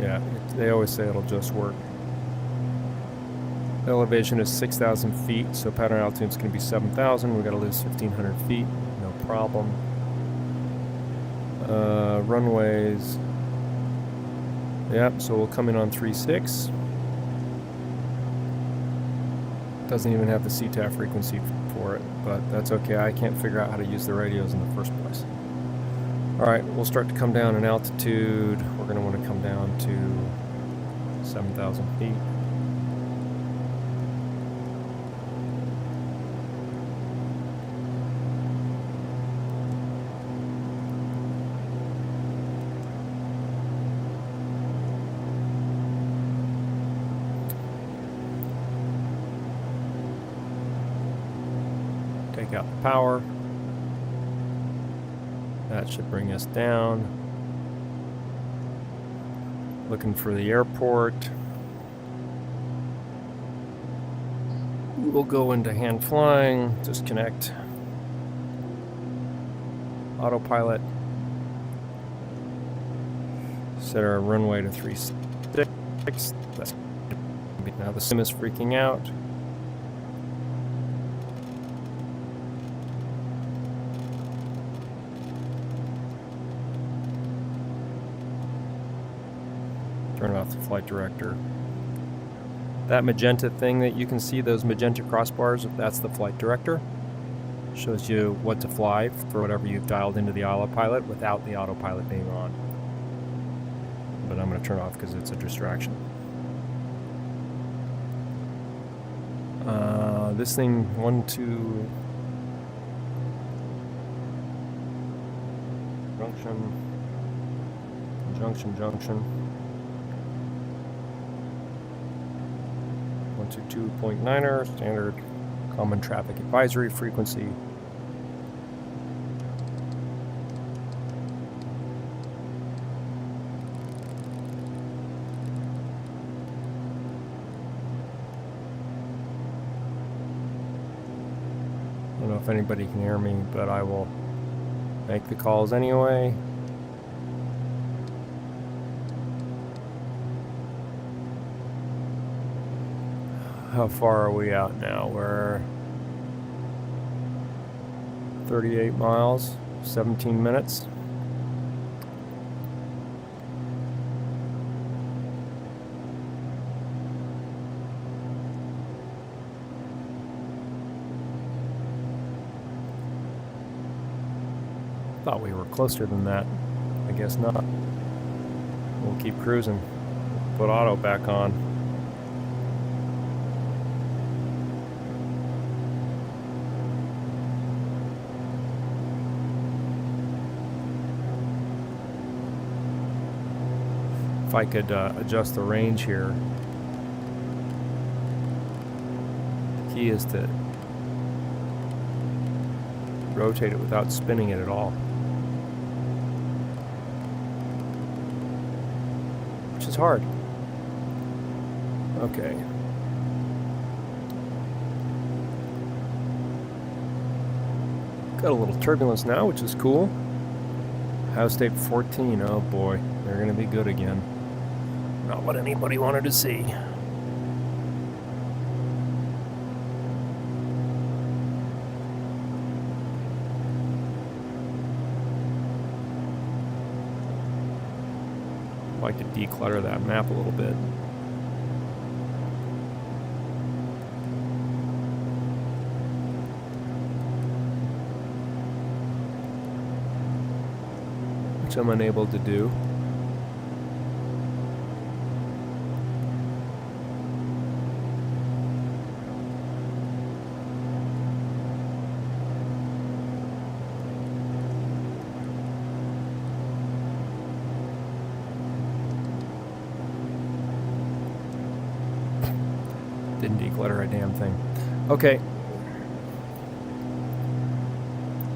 S1: Yeah, they always say it'll just work. The elevation is 6,000 feet, so pattern altitude is going to be 7,000. We've got to lose 1,500 feet, no problem. Runways. Yep, so we'll come in on 3.6. Doesn't even have the CTAF frequency for it, but that's okay. I can't figure out how to use the radios in the first place. Alright, we'll start to come down in altitude. We're going to want to come down to 7,000 feet. Take out the power. That should bring us down. Looking for the airport. We'll go into hand flying, disconnect. Autopilot. Set our runway to 3.6. Now the sim is freaking out. Turn off the flight director. That magenta thing that you can see, those magenta crossbars, that's the flight director. Shows you what to fly for whatever you've dialed into the autopilot without the autopilot being on. But I'm going to turn off because it's a distraction. This thing, 1, 2... Junction. 122.9er, standard common traffic advisory frequency. I don't know if anybody can hear me, but I will make the calls anyway. How far are we out now? We're 38 miles, 17 minutes. Thought we were closer than that. I guess not. We'll keep cruising. Put auto back on. If I could adjust the range here. The key is to rotate it without spinning it at all. Which is hard. Okay. Got a little turbulence now, which is cool. Ohio State 14, oh boy, they're going to be good again. Not what anybody wanted to see. I'd like to declutter that map a little bit. Which I'm unable to do. Didn't declutter a damn thing. Okay.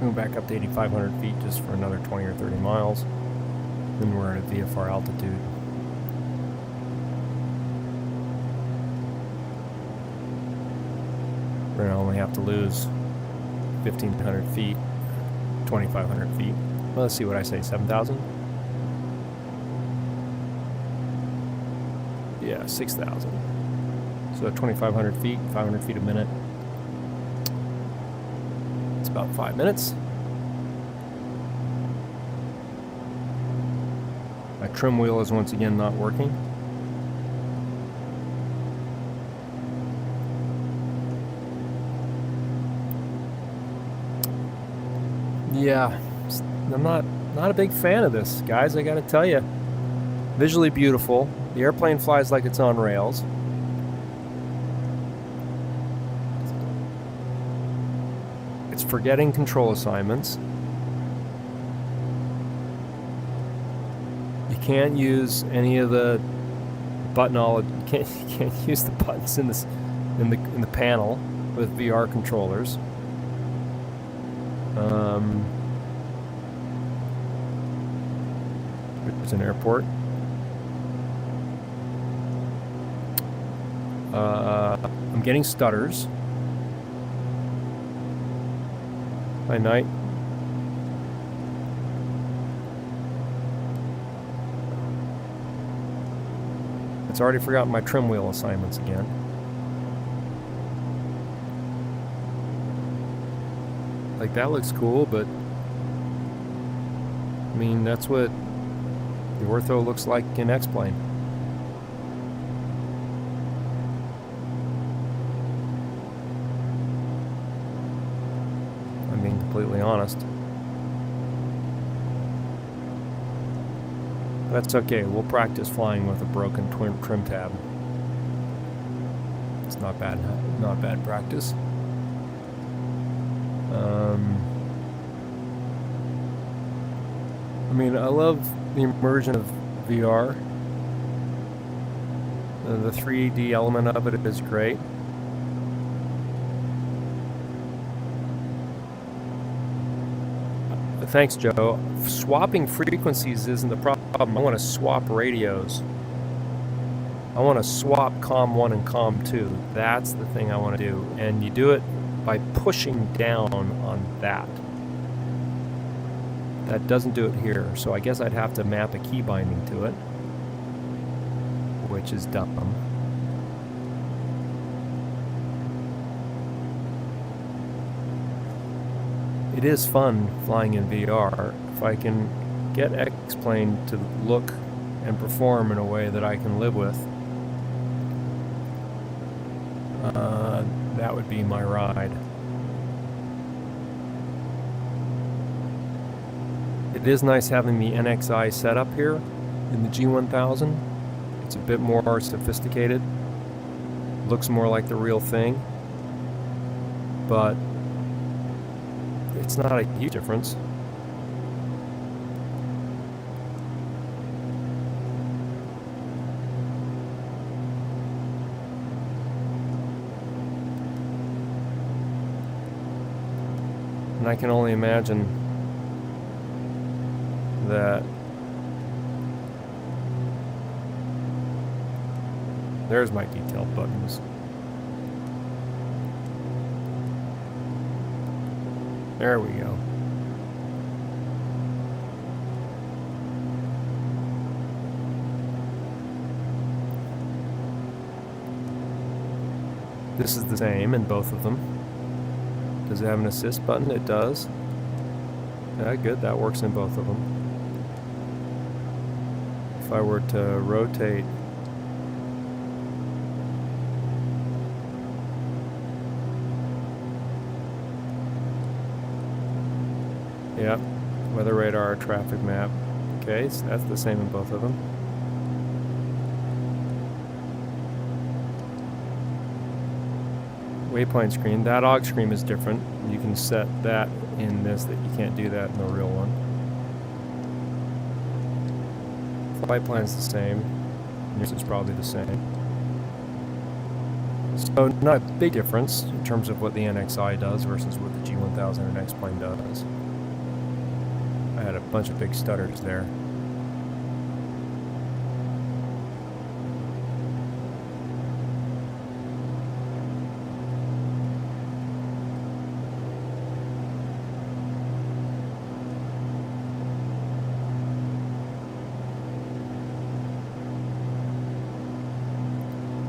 S1: Move back up to 8,500 feet just for another 20 or 30 miles. Then we're at a VFR altitude. We're gonna only have to lose 1,500 feet, 2,500 feet. Well, let's see what I say, 7,000? Yeah, 6,000. So 2,500 feet, 500 feet a minute. It's about 5 minutes. My trim wheel is once again not working. Yeah, I'm not a big fan of this, guys, I gotta tell you. Visually beautiful. The airplane flies like it's on rails. It's forgetting control assignments. You can't use any of the button you can't use the buttons in the panel with VR controllers. It's an airport. I'm getting stutters. By night. It's already forgotten my trim wheel assignments again. Like, that looks cool, but I mean, that's what the ortho looks like in X-Plane. I'm being completely honest. That's okay, we'll practice flying with a broken trim tab. It's not bad practice. I mean, I love the immersion of VR. The 3D element of it is great. Thanks, Joe. Swapping frequencies isn't the problem. I want to swap radios. I want to swap COM 1 and COM 2. That's the thing I want to do. And you do it by pushing down on that. That doesn't do it here, so I guess I'd have to map a key binding to it, which is dumb. It is fun flying in VR. If I can get X-Plane to look and perform in a way that I can live with, that would be my ride. It is nice having the NXI setup here in the G1000. It's a bit more sophisticated, looks more like the real thing, but it's not a huge difference. And I can only imagine that there's my detailed buttons. There we go. This is the same in both of them. Does it have an assist button? It does. Yeah, good. That works in both of them. If I were to rotate yep, weather radar, traffic map. Okay, so that's the same in both of them. Waypoint screen. That OG screen is different. You can set that in this, that you can't do that in the real one. Flight plan's the same. Yours is probably the same. So not a big difference in terms of what the NXI does versus what the G1000 and X-Plane does. I had a bunch of big stutters there.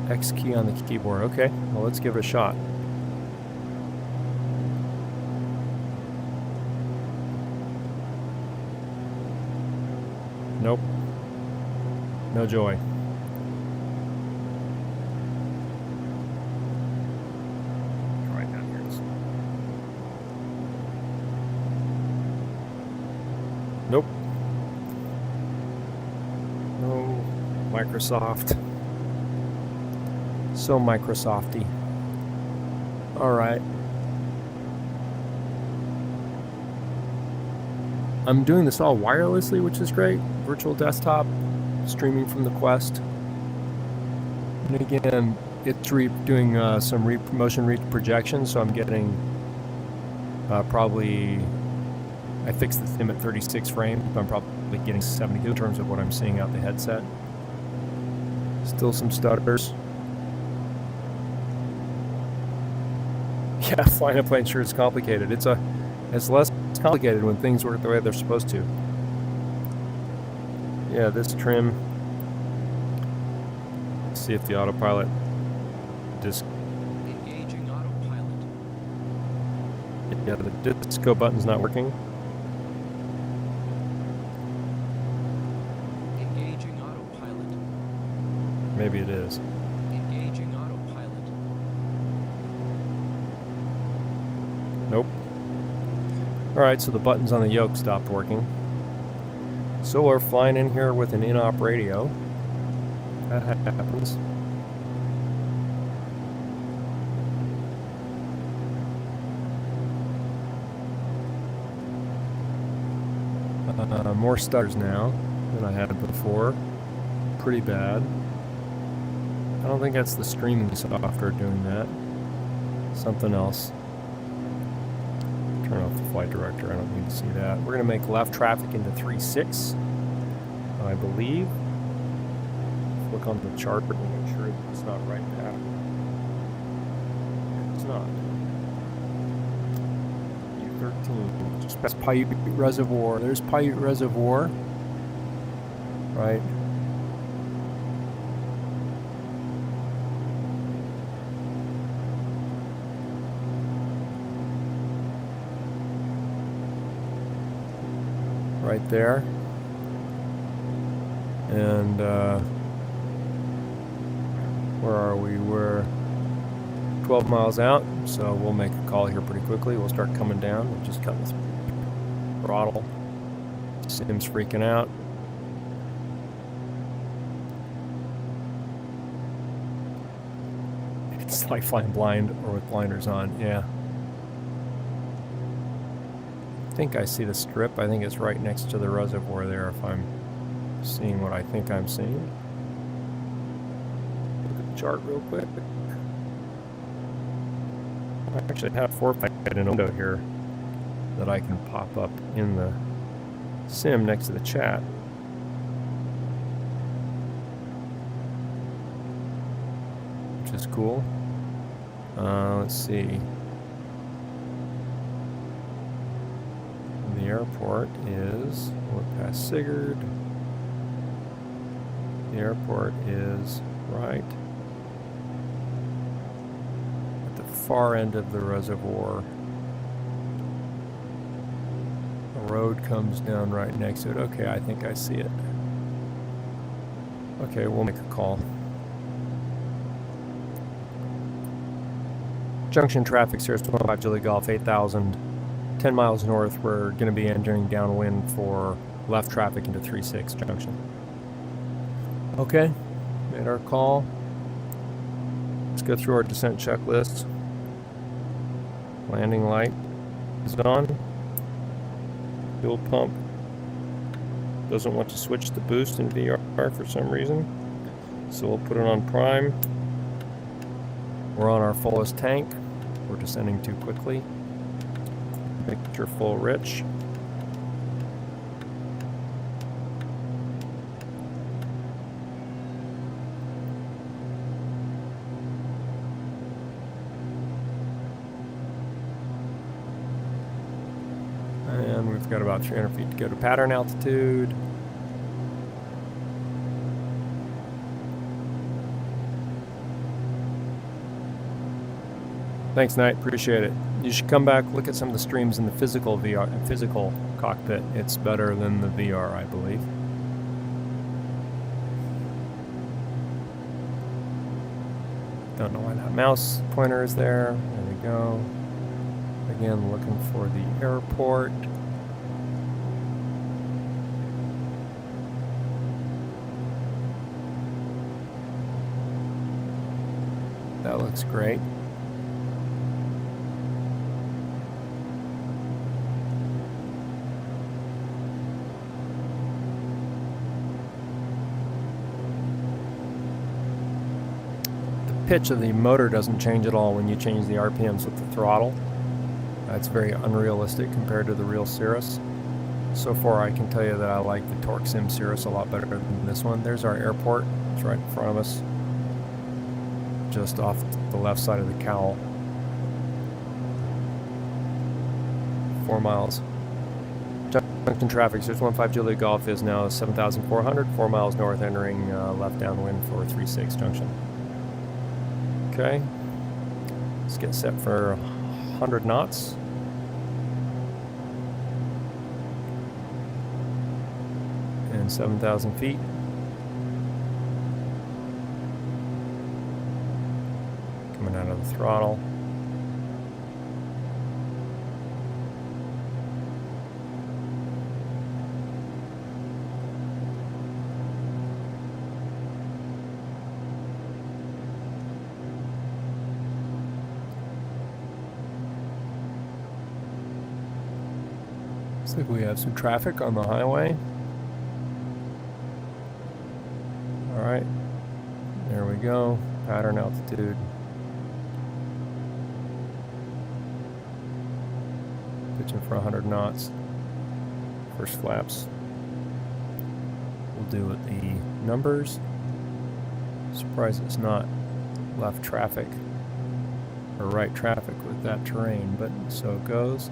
S1: X key on the keyboard. Okay, well, let's give it a shot. Nope. No joy. Right down here. Nope. No Microsoft. So Microsofty. Alright. I'm doing this all wirelessly, which is great. Virtual desktop, streaming from the Quest. And again, it's doing some motion projection, so I'm getting probably, I fixed the sim at 36 frames, but I'm probably getting 72 in terms of what I'm seeing out the headset. Still some stutters. Yeah, flying a plane sure is complicated. It's less complicated when things work the way they're supposed to. Yeah, this trim. Let's see if the autopilot disc.
S3: Engaging autopilot.
S1: Yeah, the disco button's not working.
S3: Engaging autopilot.
S1: Maybe it is.
S3: Engaging autopilot.
S1: Nope. Alright, so the buttons on the yoke stopped working. So we're flying in here with an in-op radio. That happens. More stutters now than I had before. Pretty bad. I don't think that's the streaming software doing that. Something else. Turn off the flight director, I don't need to see that. We're going to make left traffic into 3-6, I believe. Look on the chart to make sure it's not right path. It's not. 13. Just past Paiute Reservoir. There's Paiute Reservoir. Right. Right there. And where are we? We're 12 miles out, so we'll make a call here pretty quickly. We'll start coming down. We'll just cut this throttle. Sim's freaking out. It's like flying blind or with blinders on, yeah. I think I see the strip. I think it's right next to the reservoir there if I'm seeing what I think I'm seeing. Look at the chart real quick. I actually have forfeited an window here that I can pop up in the sim next to the chat. Which is cool. Let's see. The airport is, we're past Sigurd. The airport is right at the far end of the reservoir. A road comes down right next to it. Okay, I think I see it. Okay, we'll make a call. Junction traffic, Sierra 25 Julie Golf 8000. 10 miles north, we're going to be entering downwind for left traffic into 36 Junction. Okay, made our call. Let's go through our descent checklist. Landing light is on. Fuel pump doesn't want to switch the boost in VR for some reason, so we'll put it on prime. We're on our fullest tank. We're descending too quickly. Make sure full rich. And we've got about 300 feet to go to pattern altitude. Thanks, Knight. Appreciate it. You should come back, look at some of the streams in the physical cockpit. It's better than the VR, I believe. Don't know why that mouse pointer is there. There we go. Again, looking for the airport. That looks great. Pitch of the motor doesn't change at all when you change the RPMs with the throttle. It's very unrealistic compared to the real Cirrus. So far I can tell you that I like the Torque Sim Cirrus a lot better than this one. There's our airport. It's right in front of us. Just off the left side of the cowl. 4 miles. Junction traffic, Search 15 Julia Golf is now 7,400, 4 miles north, entering left downwind for 36 Junction. Okay, let's get set for 100 knots. And 7,000 feet. Coming out of the throttle. Looks like we have some traffic on the highway. Alright, there we go. Pattern altitude. Pitching for 100 knots. First flaps. We'll do with the numbers. Surprised it's not left traffic or right traffic with that terrain, but so it goes.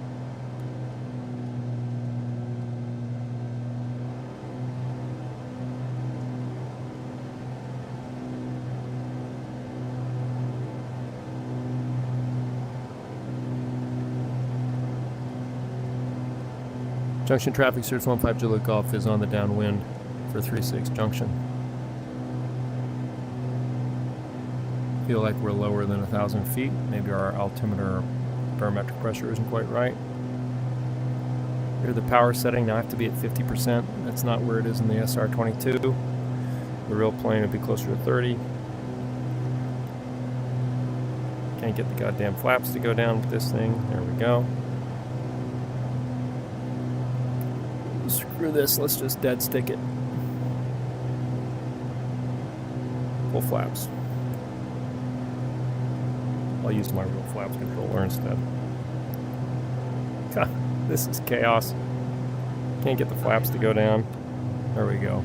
S1: Junction traffic, Sears 15 Juliet Golf is on the downwind for 36 Junction. Feel like we're lower than 1,000 feet. Maybe our altimeter barometric pressure isn't quite right. Here the power setting, now I have to be at 50%. That's not where it is in the SR-22. The real plane would be closer to 30. Can't get the goddamn flaps to go down with this thing. There we go. Screw this, let's just dead stick it. Full flaps. I'll use my real flaps controller instead. God, this is chaos. Can't get the flaps to go down. There we go.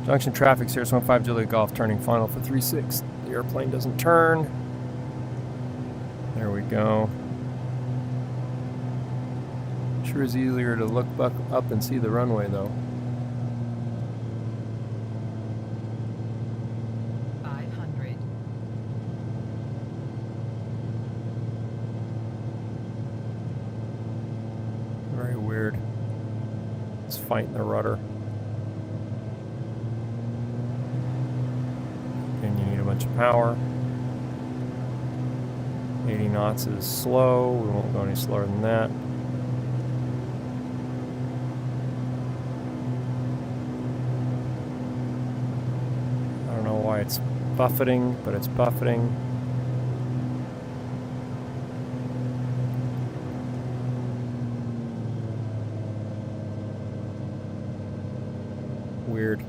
S1: Junction traffic, Sears 15 Juliet Golf, turning final for 36. The airplane doesn't turn. There we go. Sure is easier to look up and see the runway though.
S4: 500.
S1: Very weird. It's fighting the rudder. And you need a bunch of power. 80 knots is slow. We won't go any slower than that. I don't know why it's buffeting, but it's buffeting. Weird.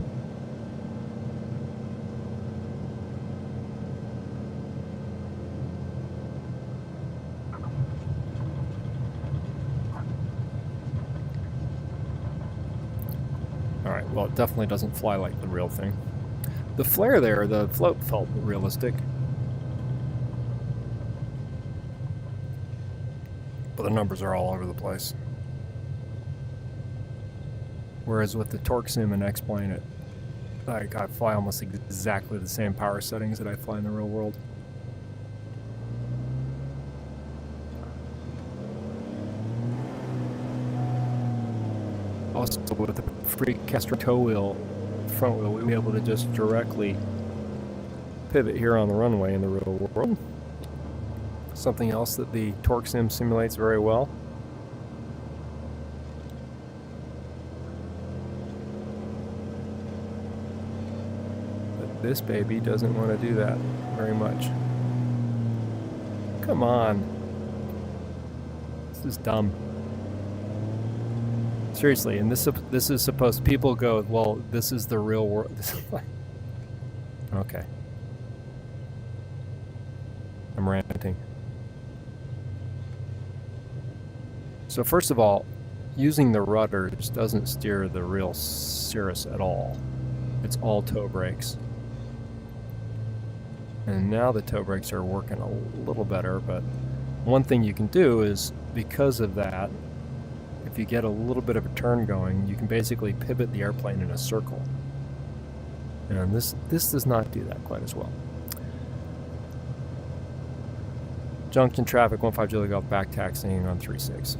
S1: Alright, well it definitely doesn't fly like the real thing. The flare there, the float felt realistic. But the numbers are all over the place. Whereas with the torque sim and X-Plane, I fly almost exactly the same power settings that I fly in the real world. Also, with the free caster toe wheel, front wheel, we'll be able to just directly pivot here on the runway in the real world. Something else that the torque sim simulates very well. This baby doesn't want to do that very much. Come on. This is dumb. Seriously, and this is supposed, people go, well, this is the real world. Okay. I'm ranting. So first of all, using the rudders doesn't steer the real Cirrus at all. It's all toe brakes. And now the toe brakes are working a little better, but one thing you can do is, because of that, if you get a little bit of a turn going, you can basically pivot the airplane in a circle. And this does not do that quite as well. Junction traffic, 15 Juliet Golf, back taxiing on 36.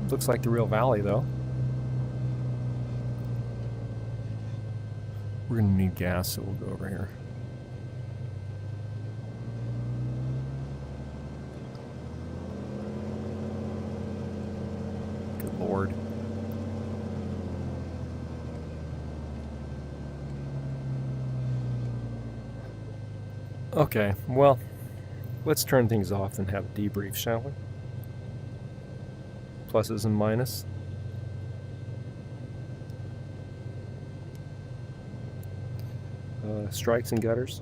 S1: Looks like the real valley, though. We're gonna need gas, so we'll go over here. Good Lord. Okay, well, let's turn things off and have a debrief, shall we? Pluses and minus. Strikes and gutters.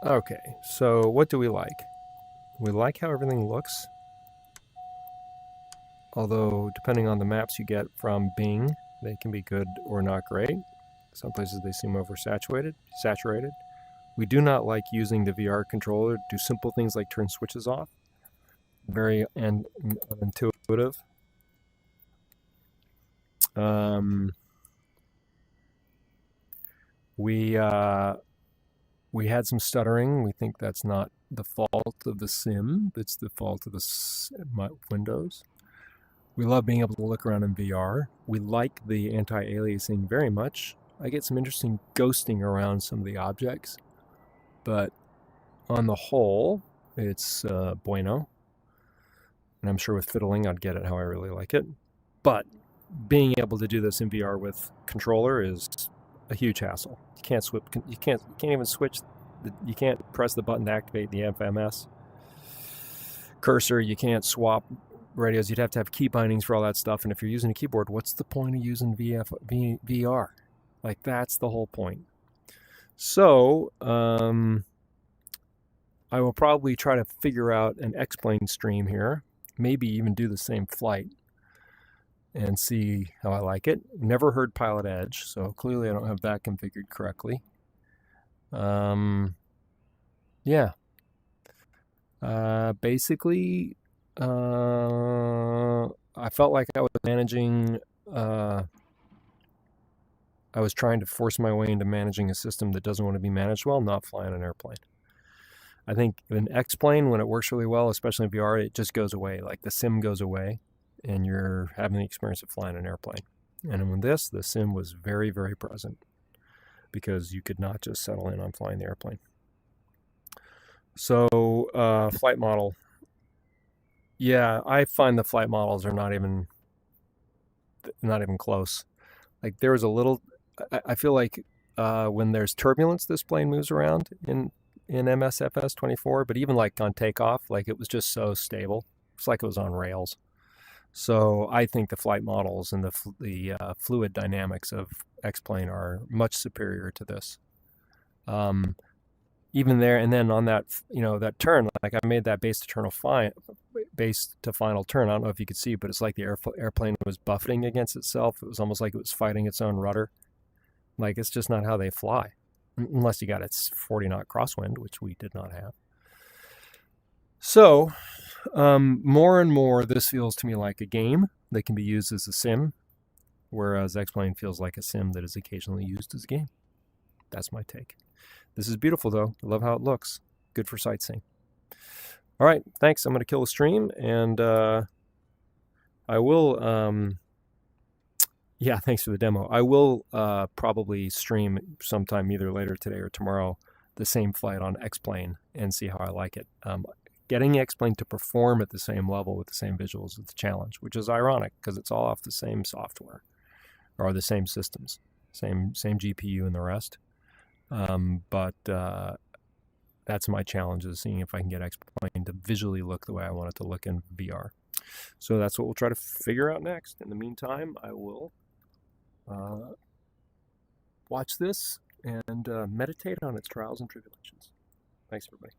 S1: Okay, so what do we like? We like how everything looks. Although, depending on the maps you get from Bing, they can be good or not great. Some places they seem oversaturated. We do not like using the VR controller to do simple things like turn switches off. Very intuitive. We had some stuttering. We think that's not the fault of the sim. It's the fault of the Windows. We love being able to look around in VR. We like the anti-aliasing very much. I get some interesting ghosting around some of the objects, but on the whole, it's bueno. And I'm sure with fiddling, I'd get it how I really like it. But being able to do this in VR with controller is a huge hassle. You can't switch. You can't even switch. You can't press the button to activate the FMS cursor. You can't swap radios. You'd have to have key bindings for all that stuff. And if you're using a keyboard, what's the point of using VR? Like, that's the whole point. So I will probably try to figure out an X-plane stream here. Maybe even do the same flight and see how I like it. Never heard PilotEdge, so clearly I don't have that configured correctly. Yeah. Basically, I felt like I was managing, I was trying to force my way into managing a system that doesn't want to be managed well, not flying an airplane. I think in X-plane, when it works really well, especially in VR, it just goes away. Like the sim goes away, and you're having the experience of flying an airplane. And in this, the sim was very, very present because you could not just settle in on flying the airplane. So, flight model. Yeah, I find the flight models are not even close. Like there was a little, I feel like when there's turbulence, this plane moves around in MSFS24, but even like on takeoff, like it was just so stable. It's like it was on rails. So I think the flight models and the fluid dynamics of X-plane are much superior to this. Even there, and then on that, that turn, like I made that base to final turn. I don't know if you could see, but it's like the airplane was buffeting against itself. It was almost like it was fighting its own rudder. Like it's just not how they fly, unless you got its 40-knot crosswind, which we did not have. So more and more, this feels to me like a game that can be used as a sim, whereas X-plane feels like a sim that is occasionally used as a game. That's my take. This is beautiful, though. I love how it looks. Good for sightseeing. All right, thanks. I'm going to kill the stream, and I will... yeah, thanks for the demo. I will probably stream sometime either later today or tomorrow the same flight on X-plane and see how I like it. Getting X-plane to perform at the same level with the same visuals is the challenge, which is ironic because it's all off the same software or the same systems, same GPU and the rest. But that's my challenge, is seeing if I can get X-plane to visually look the way I want it to look in VR. So that's what we'll try to figure out next. In the meantime, I will watch this and meditate on its trials and tribulations. Thanks, everybody.